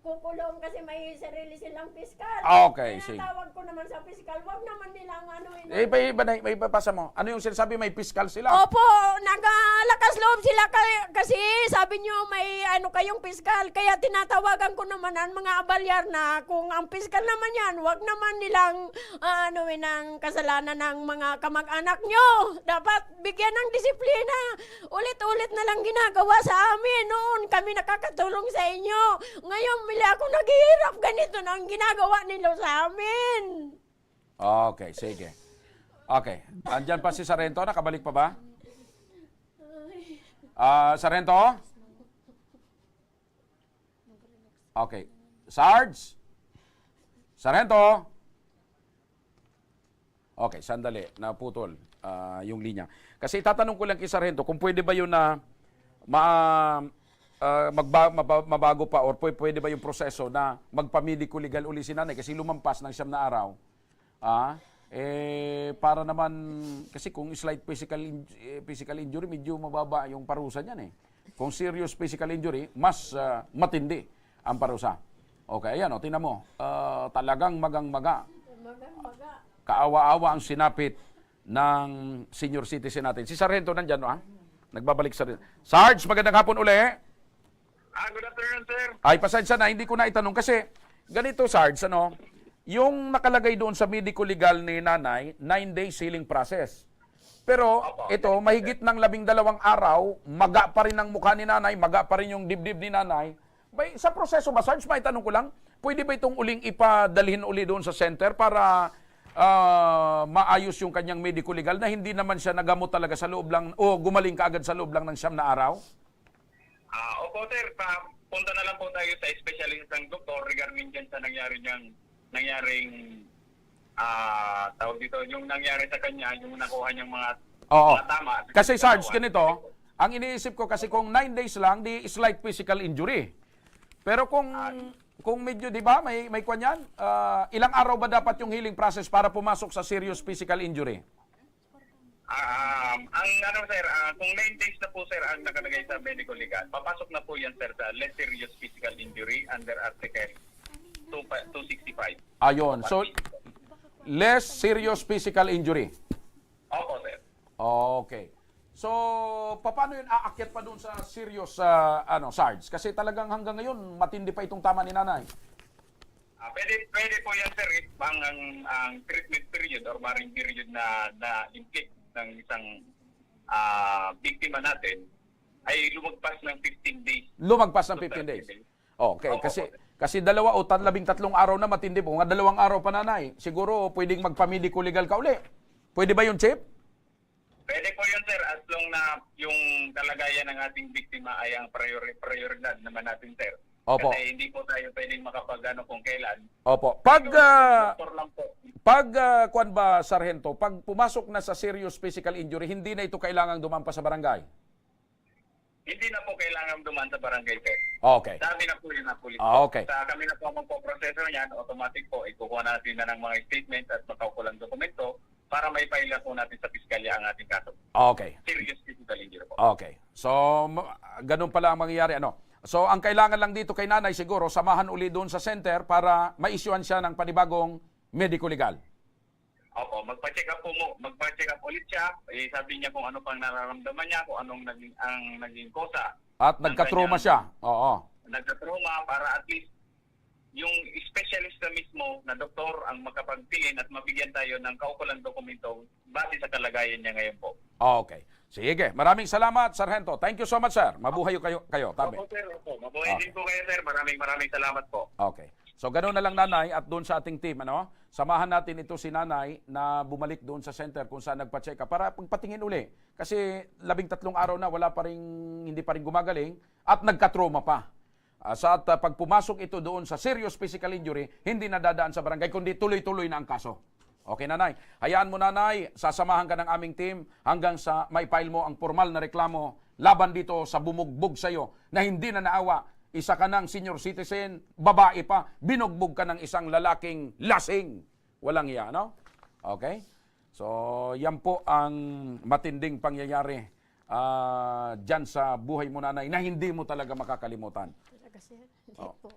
kukulong kasi may sarili silang piskal. Okay, sige. Tinatawag ko naman sa piskal, wag naman nilang may ipapasa mo. Ano yung sinasabi? May piskal sila? Opo, nagalakas loob sila kasi sabi nyo may kayong piskal. Kaya tinatawagan ko naman ang mga abalyar na kung ang piskal naman yan, wag naman nilang ng kasalanan ng mga kamag-anak nyo. Dapat bigyan ng disiplina. Ulit-ulit na lang ginagawa sa amin noon. Kami nakakatulong sa inyo. Ngayon, ako naghihirap, ganito na ang ginagawa nila sa amin. Okay, sige. Okay. Andyan pa si Sargento, nakabalik pa ba? Sargento? Okay. Sarge? Sargento? Okay, sandali, naputol yung linya. Kasi tatanong ko lang kay Sargento kung pwede ba yun na mabago pa or pwede ba yung proseso na magpamedico legal uli si nanay kasi lumampas ng 9 na araw. Para naman, kasi kung slight physical injury, medyo mababa yung parusa niyan . Kung serious physical injury, mas matindi ang parusa. Okay, ayan tingnan mo. Talagang magang-maga. Kaawa-awa ang sinapit ng senior citizen natin. Si Sargento nandyan, nagbabalik sa Sarge, magandang hapon uli. Good afternoon, sir. Ay, pasensya na, hindi ko na itanong kasi ganito, Sarge, yung nakalagay doon sa medical legal ni nanay, 9 days healing process. Pero ito, mahigit ng 12 araw, maga pa rin ang mukha ni nanay, maga pa rin yung dibdib ni nanay. Sa proseso ba, Sarge, may tanong ko lang, pwede ba itong uling ipadalhin uli doon sa center para maayos yung kanyang medical legal na hindi naman siya nagamot talaga sa loob lang, o gumaling kaagad sa loob lang ng 9 na araw? Opo, sir. Punta na lang po tayo sa specialist ng doktor regarding dyan sa nangyaring tawag dito, yung nangyari sa kanya, yung nakuha niyang mga tama. Kasi Sarge, ganito, ang iniisip ko kasi kung 9 days lang, di slight physical injury. Pero kung kung medyo, di ba, may kwan yan, ilang araw ba dapat yung healing process para pumasok sa serious physical injury? Ang ano sir, kung 9 days na po sir ang nakalagay sa medical legal, papasok na po yan sir sa less serious physical injury under Article 265. Ayun. So, less serious physical injury. Opo sir. Okay. So, paano yun aakyat pa doon sa serious SARS? Kasi talagang hanggang ngayon, matindi pa itong tama ni nanay. Pwede po yan sir, if ang treatment period or maring period na inflict ng isang biktima natin ay lumagpas ng 15 days. Lumagpas ng 15 days. Okay, kasi 2 o 13 araw na matindi po. Mga 2 araw pa nanay, siguro pwedeng magpa-medico legal ka uli. Pwede ba yun, Chip? Pwede po yun sir, as long na yung kalagayan ng ating biktima ay ang prioridad naman natin sir. Opo. Kasi hindi po tayo pwedeng makapag-ano kung kailan. Opo. Kuwan ba, Sargento, pag pumasok na sa serious physical injury, hindi na ito kailangang dumampa sa barangay? Hindi na po kailangan dumaan sa barangay sir. Okay. Sabi na po yun na pulis. Okay. Sa kami na po magpo-proseso niyan, automatic po, ikukuha natin na ng mga statement at makaukulang dokumento para may file po natin sa piskalya ang ating kaso. Okay. Serious physical injury po. Okay. So, ganun pala ang mangyayari. So, ang kailangan lang dito kay nanay siguro, samahan uli doon sa center para ma-issuean siya ng panibagong medico legal. Opo, magpa-check up ulit siya. Sabi niya kung ano pang nararamdaman niya, kung anong naging kosa. At nagka-trauma siya. Oo. Nagka-trauma para at least yung specialist na mismo na doktor ang makapagtingin at mabigyan tayo ng kaukulang dokumento base sa kalagayan niya ngayon po. Okay. Sige. Maraming salamat, Sargento. Thank you so much, sir. Mabuhay kayo. Tabi. Opo, sir. Opo. Mabuhay din po kayo, sir. Maraming salamat po. Okay. So, ganoon na lang, nanay, at doon sa ating team, samahan natin ito si nanay na bumalik doon sa center kung saan nagpa-check up para pagpatingin uli. Kasi 13 araw na hindi pa rin gumagaling at nagka-trauma pa. Pag pumasok ito doon sa serious physical injury, hindi na dadaan sa barangay, kundi tuloy-tuloy na ang kaso. Okay, nanay. Hayaan mo, nanay, sasamahan ka ng aming team hanggang sa mai-file mo ang formal na reklamo laban dito sa bumugbog sa'yo na hindi na naawa. Isa ka ng senior citizen, babae pa, binugbog ka ng isang lalaking lasing. Walang iya, no? Okay? So, yan po ang matinding pangyayari dyan sa buhay mo, nanay, na hindi mo talaga makakalimutan. Talaga, sir. Hindi po.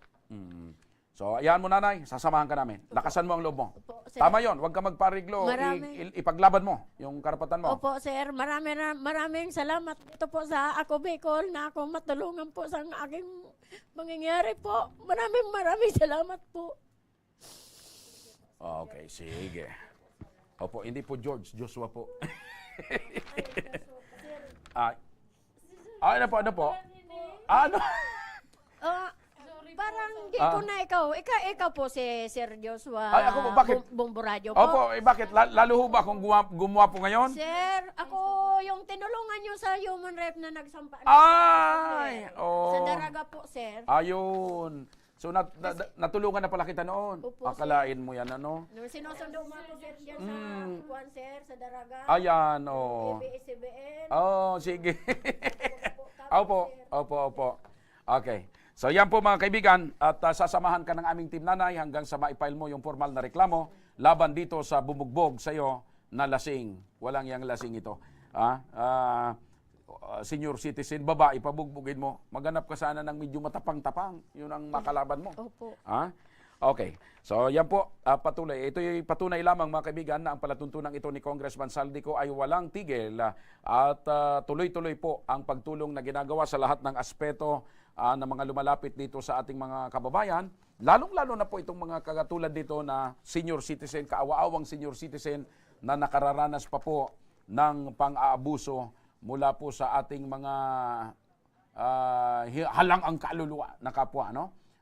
So, ayan mo, nanay, sasamahan ka namin. Lakasan mo ang loob mo. Opo, sir. Tama yon, huwag ka magpariglo. Ipaglaban mo yung karapatan mo. Opo, sir. Maraming salamat dito po sa Ako Bicol na ako matulungan po sa aking mangyayari po. Maraming salamat po. Okay, sige. Opo, hindi po George, Joshua po. Ano po? Ano? Parang di ko na ikaw po si Sir Joshua. Ay, ako po, bakit? Bomboradyo po. Opo, bakit? Lalo ho ba kung gumawa po ngayon? Sir, ako yung tinulungan nyo sa human rep na nagsampa. Ay! Sa Daraga po, sir. Ayun. So, natulungan na pala kita noon. Opo, Akalain mo yan, ano? Sinusundo mo ako, sir, dyan sa Juan, sir, sa Daraga. Ayan, ABS-CBN. Sige. Opo. Okay. So yan po mga kaibigan, at sasamahan ka ng aming team, nanay, hanggang sa ma-file mo yung formal na reklamo laban dito sa bumugbog sa iyo na lasing. Walang yang lasing ito. Senior citizen, babae, pabugbugin mo. Maghanap ka sana ng medyo matapang-tapang. Yun ang makalaban mo. Opo. Okay. So yan po, patuloy. Ito yung patunay lamang mga kaibigan na ang palatuntunan ito ni Congressman Saldico ay walang tigil at tuloy-tuloy po ang pagtulong na ginagawa sa lahat ng aspeto ng mga lumalapit dito sa ating mga kababayan, lalong-lalo na po itong mga kagatulad dito na senior citizen, kaawa-awang senior citizen na nakararanas pa po ng pang-aabuso mula po sa ating mga halang ang kaluluwa na kapwa,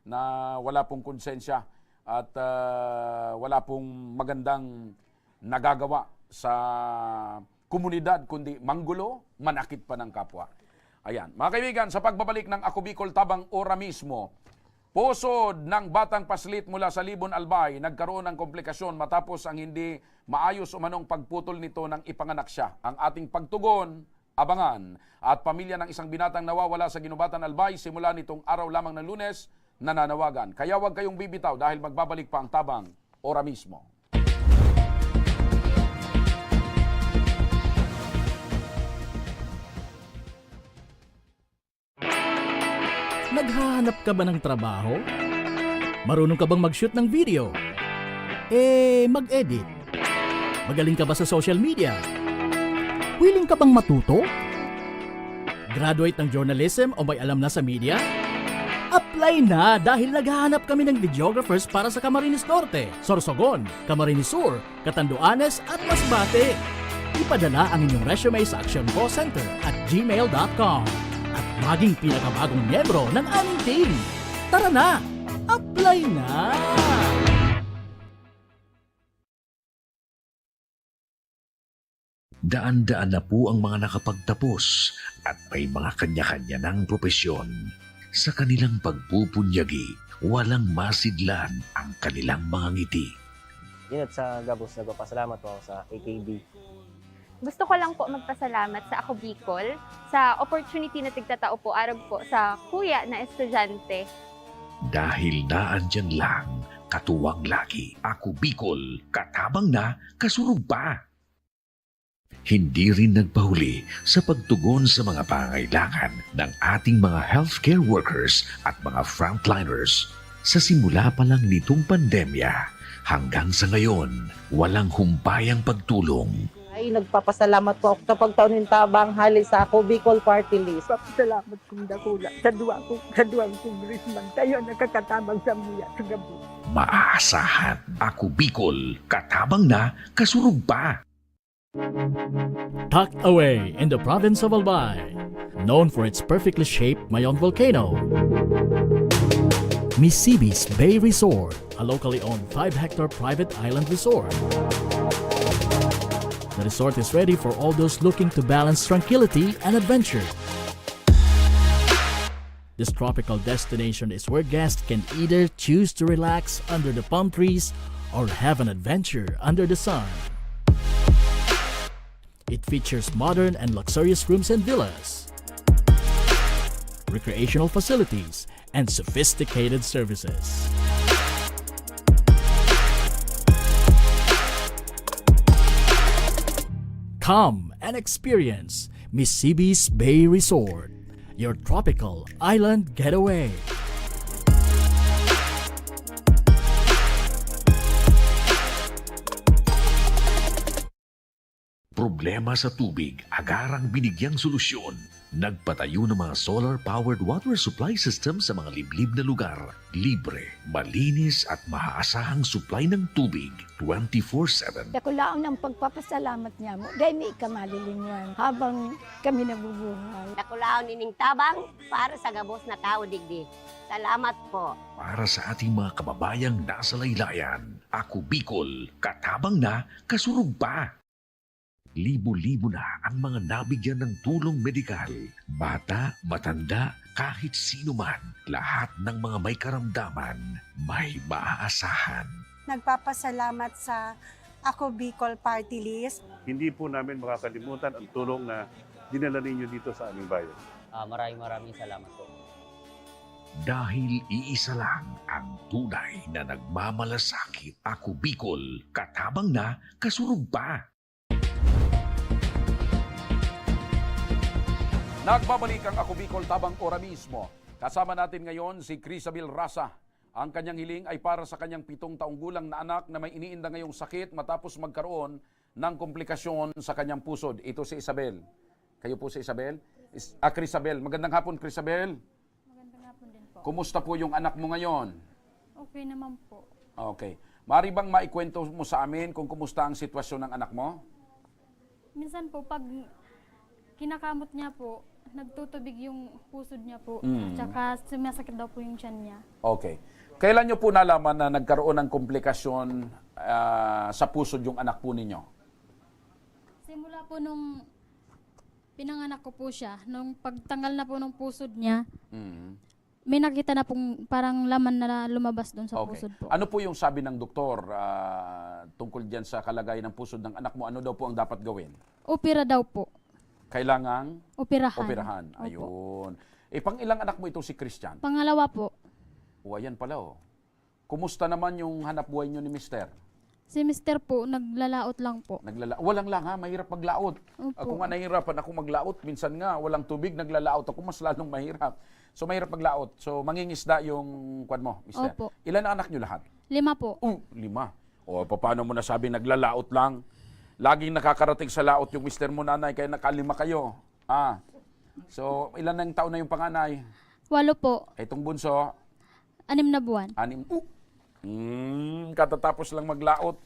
na wala pong konsensya at wala pong magandang nagagawa sa komunidad, kundi manggulo, manakit pa ng kapwa. Ayan. Mga kaibigan, sa pagbabalik ng Ako Bicol Tabang Ora mismo, pusod ng batang paslit mula sa Libon Albay, nagkaroon ng komplikasyon matapos ang hindi maayos umanong pagputol nito ng ipanganak siya. Ang ating pagtugon, abangan, at pamilya ng isang binatang nawawala sa Ginubatan Albay simula nitong araw lamang ng Lunes, nananawagan. Kaya huwag kayong bibitaw dahil magbabalik pa ang tabang ora mismo. Naghahanap ka ba ng trabaho? Marunong ka bang mag-shoot ng video? Mag-edit? Magaling ka ba sa social media? Willing ka bang matuto? Graduate ng journalism o may alam na sa media? Apply na dahil naghahanap kami ng videographers para sa Camarines Norte, Sorsogon, Camarines Sur, Catanduanes at Masbate. Ipadala ang inyong resume sa actioncallcenter@gmail.com at maging pinakabagong miyembro ng aming team. Tara na! Apply na! Daan-daan na po ang mga nakapagtapos at may mga kanya-kanya ng propesyon. Sa kanilang pagpupunyagi, walang masidlan ang kanilang mga ngiti. Yun at sa Gabos, nagpapasalamat po ako sa AKB. Gusto ko lang po magpasalamat sa Ako Bicol sa opportunity na tigtatao po araw po sa kuya na estudyante. Dahil naandyan lang, katuwang lagi, Ako Bicol, katabang na, kasurug pa. Hindi rin nagpahuli sa pagtugon sa mga pangailangan ng ating mga healthcare workers at mga frontliners. Sa simula pa lang nitong pandemya, hanggang sa ngayon, walang humpayang pagtulong. Ay, nagpapasalamat po ako sa pagtaon ng tabang hali sa Ako Bicol Party List. Papasalamat kong dakula sa duwang congressman. Kayo nakakatabang sa muya sa gabi. Maaasahan, Ako Bicol, katabang na, kasurug pa. Tucked away in the province of Albay, known for its perfectly shaped Mayon volcano, Misibis Bay Resort, a locally owned 5-hectare private island resort. The resort is ready for all those looking to balance tranquility and adventure. This tropical destination is where guests can either choose to relax under the palm trees or have an adventure under the sun. It features modern and luxurious rooms and villas, recreational facilities, and sophisticated services. Come and experience Misibis Bay Resort, your tropical island getaway. Problema sa tubig, agarang binigyang solusyon. Nagpatayo ng mga solar-powered water supply system sa mga liblib na lugar. Libre, malinis at maaasahang supply ng tubig 24/7. Dakulaon ng pagpapasalamat niya mo dahil may kamalilingan habang kami nabubuhay. Dakulaon nining tabang para sa gabos na tao digdi. Salamat po. Para sa ating mga kababayang nasa laylayan, Ako Bicol, katabang na, kasurug pa. Libo-libo na ang mga nabigyan ng tulong medikal. Bata, matanda, kahit sino man, lahat ng mga may karamdaman, may maaasahan. Nagpapasalamat sa Ako Bicol Party List. Hindi po namin makakalimutan ang tulong na dinala ninyo dito sa aming bayan. Maraming salamat po. Dahil iisa lang ang tunay na nagmamalasakit. Ako Bicol, katabang na, kasurug pa. Nagbabalik ang Ako Bicol tabang ora mismo. Kasama natin ngayon si Crisabel Rasa. Ang kanyang hiling ay para sa kanyang 7 taong gulang na anak na may iniinda ngayong sakit matapos magkaroon ng komplikasyon sa kanyang pusod. Ito si Isabel. Kayo po si Isabel? Crisabel. Magandang hapon, Crisabel. Magandang hapon din po. Kumusta po yung anak mo ngayon? Okay naman po. Okay. Mari bang maikwento mo sa amin kung kumusta ang sitwasyon ng anak mo? Minsan po, pag kinakamot niya po, nagtutubig yung pusod niya po. Tsaka sumasakit daw po yung tiyan niya. Okay. Kailan niyo po nalaman na nagkaroon ng komplikasyon sa pusod yung anak po ninyo? Simula po nung pinanganak ko po siya, nung pagtanggal na po ng pusod niya, may nakita na pong parang laman na lumabas doon sa pusod po. Ano po yung sabi ng doktor tungkol dyan sa kalagayan ng pusod ng anak mo? Ano daw po ang dapat gawin? Opera daw po. Kailangang? Operahan. Operahan. Ayun. Pang ilang anak mo ito si Christian? Pangalawa po. O, ayan pala, oh. Kumusta naman yung hanap buhay nyo ni Mister? Si Mr. po, naglalaot lang po. Walang lang ha, mahirap maglaot. Opo. Ako nga nahihirapan ako maglaot. Minsan nga, walang tubig, naglalaot ako, mas lalong mahirap. So, mahirap maglaot. So, mangingisda yung kwan mo, Mister. Opo. Ilan ang anak nyo lahat? 5 po. 5. O, paano mo nasabi naglalaot lang? Laging nakakarating sa laot yung Mister mo, nanay, kaya nakalima kayo. So, ilan ang taon na yung panganay? 8 po. Itong bunso? 6 na buwan. 6. Katatapos lang maglaot.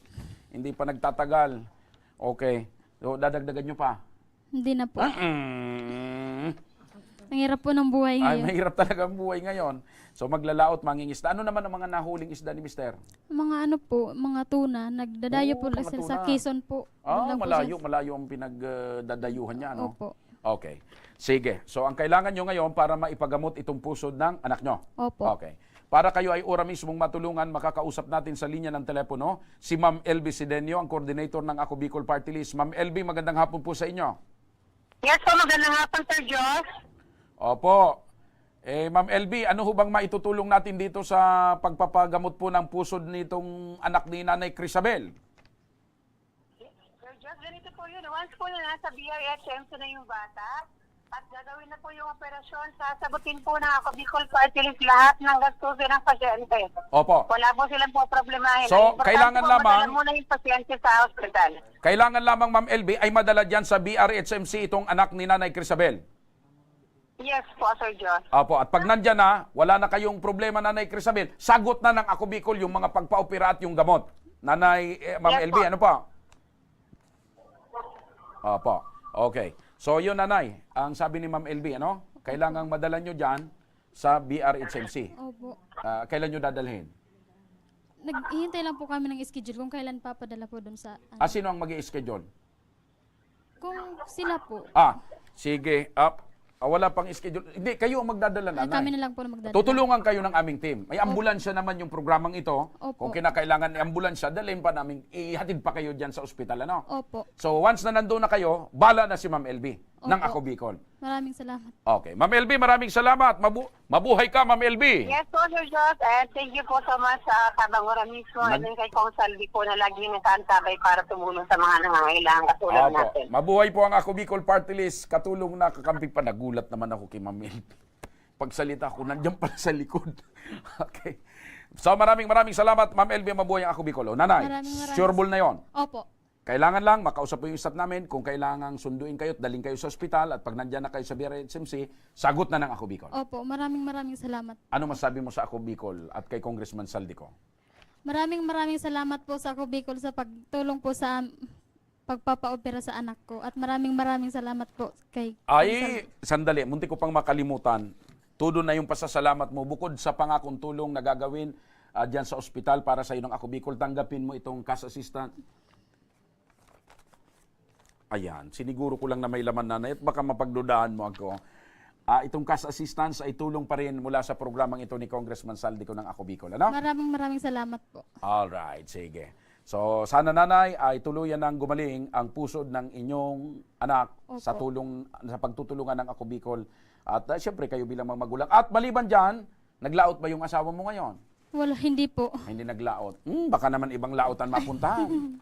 Hindi pa nagtatagal. Okay. So, dadagdagan nyo pa? Hindi na po. Ang hirap po ng buhay Ay, ngayon. mahirap talaga ang buhay ngayon. So, maglalaot, mangingisda. Ano naman ang mga nahuling isda ni Mister? Mga ano po, mga tuna. Nagdadayo po mga sila tuna. sa Quezon po. Doon lang po siya. Malayo ang pinagdadayuhan niya, no? Opo. Okay. Sige. So, ang kailangan nyo ngayon para maipagamot itong pusod ng anak nyo? Opo. Okay. Para kayo ay ora mismong matulungan, makakausap natin sa linya ng telepono si Ma'am LB Sidenio, ang coordinator ng Ako Bicol Party List. Ma'am LB, magandang hapon po sa inyo. Yes po, magandang hapon, Sir Josh. Opo. Ma'am LB, ano ho bang maitutulong natin dito sa pagpapagamot po ng pusod nitong anak ni Nanay Crisabel? Sir Josh, ganito po yun. Once po na nasa BRHM na yung bata, at gagawin na po yung operasyon, sasagutin po na Ako Bicol Party List lahat ng gastusin ng pasyente. Opo. Wala po silang po problemahin. So, Ang importante kailangan po, lamang- madala muna yung pasyente sa hospital. Kailangan lamang, Ma'am LB, ay madala dyan sa BRHMC itong anak ni Nanay Crisabel. Yes po, Sir Josh. Opo, at pag nandyan na, wala na kayong problema, Nanay Crisabel, sagot na ng Ako Bicol yung mga pagpa-opera at yung gamot. Nanay, Ma'am Yes LB, po. ano pa? Opo, okay. So yun, Nanay, ang sabi ni Ma'am LB, ano? Kailangang madala nyo dyan sa BRHMC. Opo. Kailan nyo dadalhin? Naghihintay lang po kami ng schedule kung kailan papadala po doon sa... Sino ang mag-i-schedule? Kung sila po. Sige. Wala pang schedule. Hindi, kayo ang magdadala, Nanay. Kami na lang po na magdadala. Tutulungan kayo ng aming team. May ambulansya naman yung programang ito. Opo. Kung kinakailangan ng ambulansya, dalhin pa namin, ihatid pa kayo dyan sa ospital, ano? Opo. So, once na nandun na kayo, bala na si Ma'am LB ng Opo. Ako Bicol. Maraming salamat. Okay. Ma'am LB, maraming salamat. Mabuhay ka, Ma'am LB. Yes po, Sir Josh. And thank you po so much sa Tabangura mismo. And then kay Kong Salvi po na lagi nagkaantabay para tumulong sa mga nangangailangan katulad Opo. natin. Mabuhay po ang Ako Bicol Party List. Katulong na kakampi pa. Nagulat naman ako kay Ma'am LB. Pagsalita ko, nandiyan pala sa likod. Okay. So, maraming salamat, Ma'am LB. Mabuhay ang Ako Bicol. Nanay, Maraming sureball na yon. Opo. Kailangan lang, makausap po yung staff namin, kung kailangang sunduin kayo at daling kayo sa ospital, at pag nandyan na kayo sa BRHMC, sagot na ng Ako Bicol. Opo, maraming salamat. Ano masabi mo sa Ako Bicol at kay Congressman Saldico? Maraming salamat po sa Ako Bicol sa pagtulong po sa pagpapaopera sa anak ko. At maraming salamat po kay... Sandali, munti ko pang makalimutan. Todo na yung pasasalamat mo. Bukod sa pangakong tulong na gagawin dyan sa ospital para sa iyo ng Ako Bicol, tanggapin mo itong cash assistant. Ayan, siniguro ko lang na may laman, Nanay, at baka mapagdudahan mo ako. Itong cash assistance ay tulong pa rin mula sa programang ito ni Congressman Saldico ng Ako Bicol. Ano? Maraming salamat po. Alright, sige. So, sana, Nanay, ay tuluyan ng gumaling ang pusod ng inyong anak sa pagtutulungan ng Ako Bicol. At siyempre, kayo bilang mga magulang. At maliban dyan, naglaot ba yung asawa mo ngayon? Wala, hindi po. Hindi naglaot. Baka naman ibang laotan mapuntahan.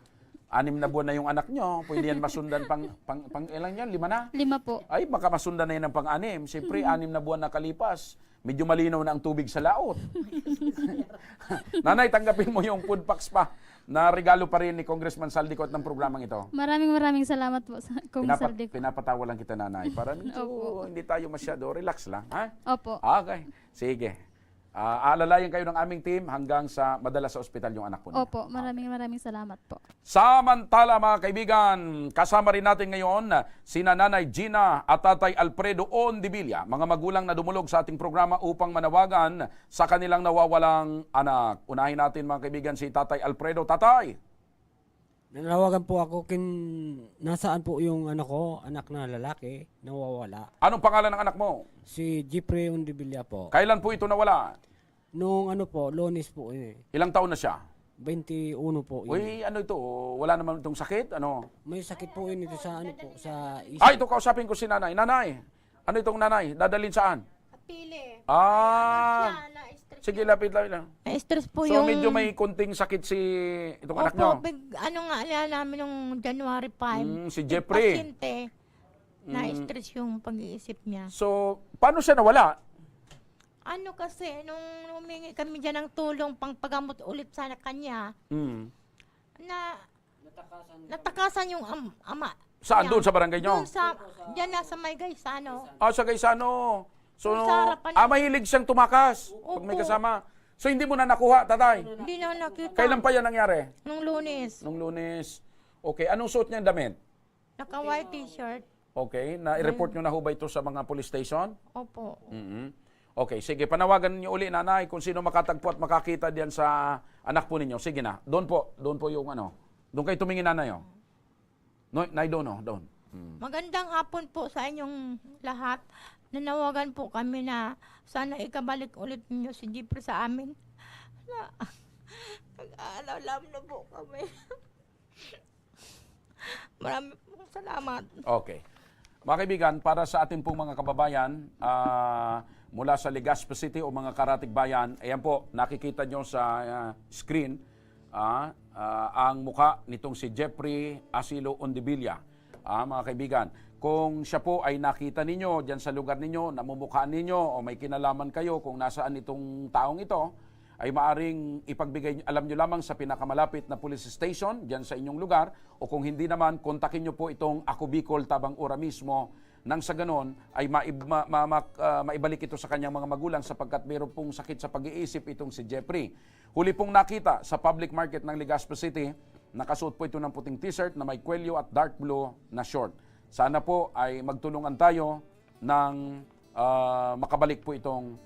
6 na buwan na yung anak nyo. Pwede yan masundan pang ilan yan? 5 na? 5 po. Ay, baka masundan na yan ng pang-6. Siyempre, 6 na buwan na kalipas. Medyo malinaw na ang tubig sa laot. Nanay, tanggapin mo yung food packs pa na regalo pa rin ni Congressman Saldico at ng programang ito. Maraming salamat po sa Kong Saldico. Pinapatawa lang kita, Nanay. Para medyo hindi tayo masyado. Relax lang, ha? Opo. Okay. Sige. Aalalayan kayo ng aming team hanggang sa madala sa ospital yung anak po niya. Opo, maraming salamat po. Samantala, mga kaibigan, kasama rin natin ngayon sina Nanay Gina at Tatay Alfredo Ondibilla, mga magulang na dumulog sa ating programa upang manawagan sa kanilang nawawalang anak. Unahin natin, mga kaibigan, si Tatay Alfredo. Tatay! Nanawagan po ako nasaan po yung anak na lalaki, nawawala. Anong pangalan ng anak mo? Si Jeffrey Ondibilla po. Kailan po ito nawala? Nung Lunes po Ilang taon na siya? 21 po. Uy, ano ito? Wala naman itong sakit? Ano? May sakit po ito sa sa isip. Ito kausapin ko si Nanay. Nanay, ano itong Nanay? Dadalhin saan? Pili. Ah. Na-stress Sige, lapit lang. Na-stress po So, yung... medyo may kunting sakit si itong anak nyo. Ano nga niya namin nung January 5. Si Jeffrey. Pasyente. Na-stress yung pag-iisip niya. So, paano siya nawala? Ano kasi, nung humingi kami dyan ng tulong pang pagamot ulit sa kanya, natakasan yung ama. Saan? niya. Doon sa barangay nyo? Doon sa, dyan na sa may Gaisano. Sa Gaisano. So, Sa harapan mahilig siyang tumakas pag may kasama. So, hindi mo na nakuha, tatay? Hindi na nakita. Kailan pa yan nangyari? Nung Lunes. Nung Lunes. Okay, anong suot niya damit? Naka-white t-shirt. Okay, na-report nyo na ho ba ito sa mga police station? Opo. Okay, sige, panawagan niyo uli, nanay, kung sino makatagpo at makakita diyan sa anak po ninyo. Sige na, doon po yung ano. Doon kayo tumingin, nanay. No, nay, doon. Magandang hapon po sa inyong lahat. Nanawagan po kami na sana ikabalik ulit ninyo si Jeffrey sa amin. Nag-aalam na po kami. Maraming pong salamat. Okay. Mga kaibigan, para sa ating pong mga kababayan, mula sa Legazpi City o mga karatig bayan, ayan po, nakikita nyo sa screen ang muka nitong si Jeffrey Asilo Ondibilla. Mga kaibigan, kung siya po ay nakita ninyo dyan sa lugar ninyo, namumukhaan ninyo o may kinalaman kayo kung nasaan itong taong ito, ay maaring ipagbigay, alam nyo lamang sa pinakamalapit na police station dyan sa inyong lugar, o kung hindi naman, kontakin nyo po itong Ako Bicol Tabang Ora mismo, nang sa ganon ay maibalik ito sa kanyang mga magulang sapagkat mayroon pong sakit sa pag-iisip itong si Jeffrey. Huli pong nakita sa public market ng Legazpi City, nakasuot po ito ng puting t-shirt na may kwelyo at dark blue na short. Sana po ay magtulungan tayo ng makabalik po itong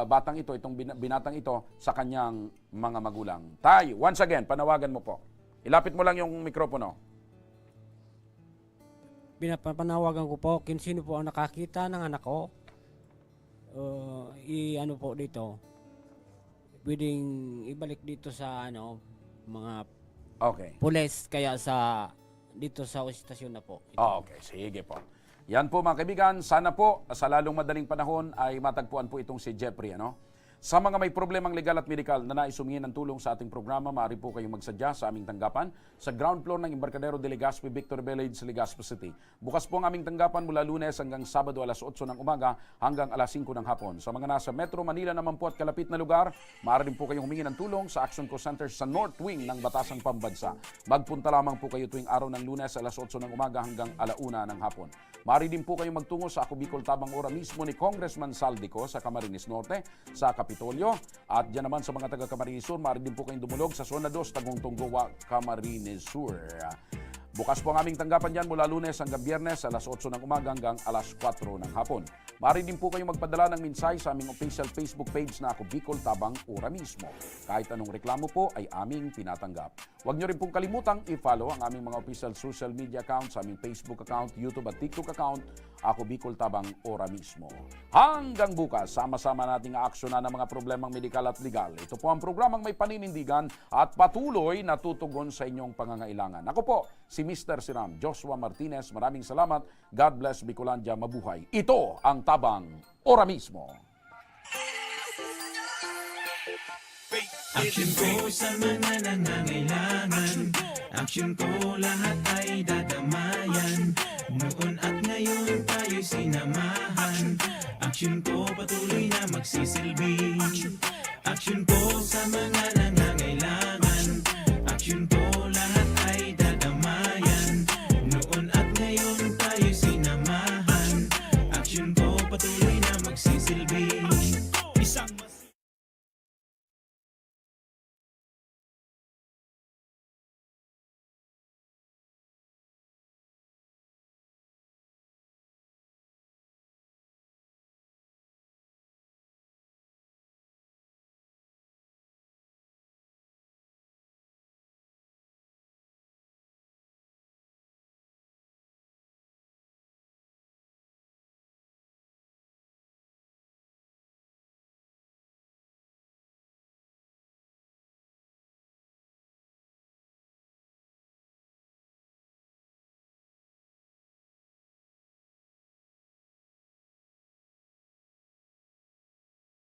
batang ito, itong binatang ito sa kanyang mga magulang. Tay, once again, panawagan mo po. Ilapit mo lang yung mikropono. Pinapanawagan ko po, kung sino po ang nakakita ng anak ko, ano po dito, pwedeng ibalik dito sa mga pulis, kaya dito sa istasyon na po. Okay, sige po. Yan po mga kaibigan, sana po sa lalong madaling panahon ay matagpuan po itong si Jeffrey. Sa mga may problemang legal at medical na nais humingi ng tulong sa ating programa, maaari po kayong magsadya sa aming tanggapan sa ground floor ng Embarcadero de Legazpi, Victor Village, Legazpi City. Bukas po ang aming tanggapan mula Lunes hanggang Sabado alas 8 ng umaga hanggang alas 5 ng hapon. Sa mga nasa Metro Manila naman po at kalapit na lugar, maaari din po kayong humingi ng tulong sa Action Co Center sa North Wing ng Batasang Pambansa. Magpunta lamang po kayo tuwing araw ng Lunes alas 8 ng umaga hanggang alauna ng hapon. Maaari din po kayong magtungo sa Ako Bicol Tabang Ora mismo ni Congressman Saldico sa Camarines Norte, sa Kapitolyo. At dyan naman sa mga taga Camarines Sur, maaari din po kayong dumulog sa Zona 2, Tagong Tunggowa, Camarines Sur. Bukas po ang aming tanggapan dyan mula Lunes hanggang Biyernes alas 8 ng umaga hanggang alas 4 ng hapon. Maaari din po kayong magpadala ng mensahe sa aming official Facebook page na Ako Bicol Tabang Ora mismo. Kahit anong reklamo po ay aming tinatanggap. Huwag nyo rin pong kalimutang i-follow ang aming mga official social media accounts, sa aming Facebook account, YouTube at TikTok account, Ako Bicol Tabang Ora mismo. Hanggang bukas, sama-sama nating aaksyonan ng mga problemang medikal at legal. Ito po ang programang may paninindigan at patuloy na tutugon sa inyong pangangailangan. Ako po, si Mr. Siram Joshua Martinez. Maraming salamat. God bless Bicolandia. Mabuhay. Ito ang Tabang Ora mismo. Action ko sa mga nangangailangan. Action ko lahat ay dadamayan. Noon at ngayon tayo'y sinamahan. Action ko patuloy na magsisilbi.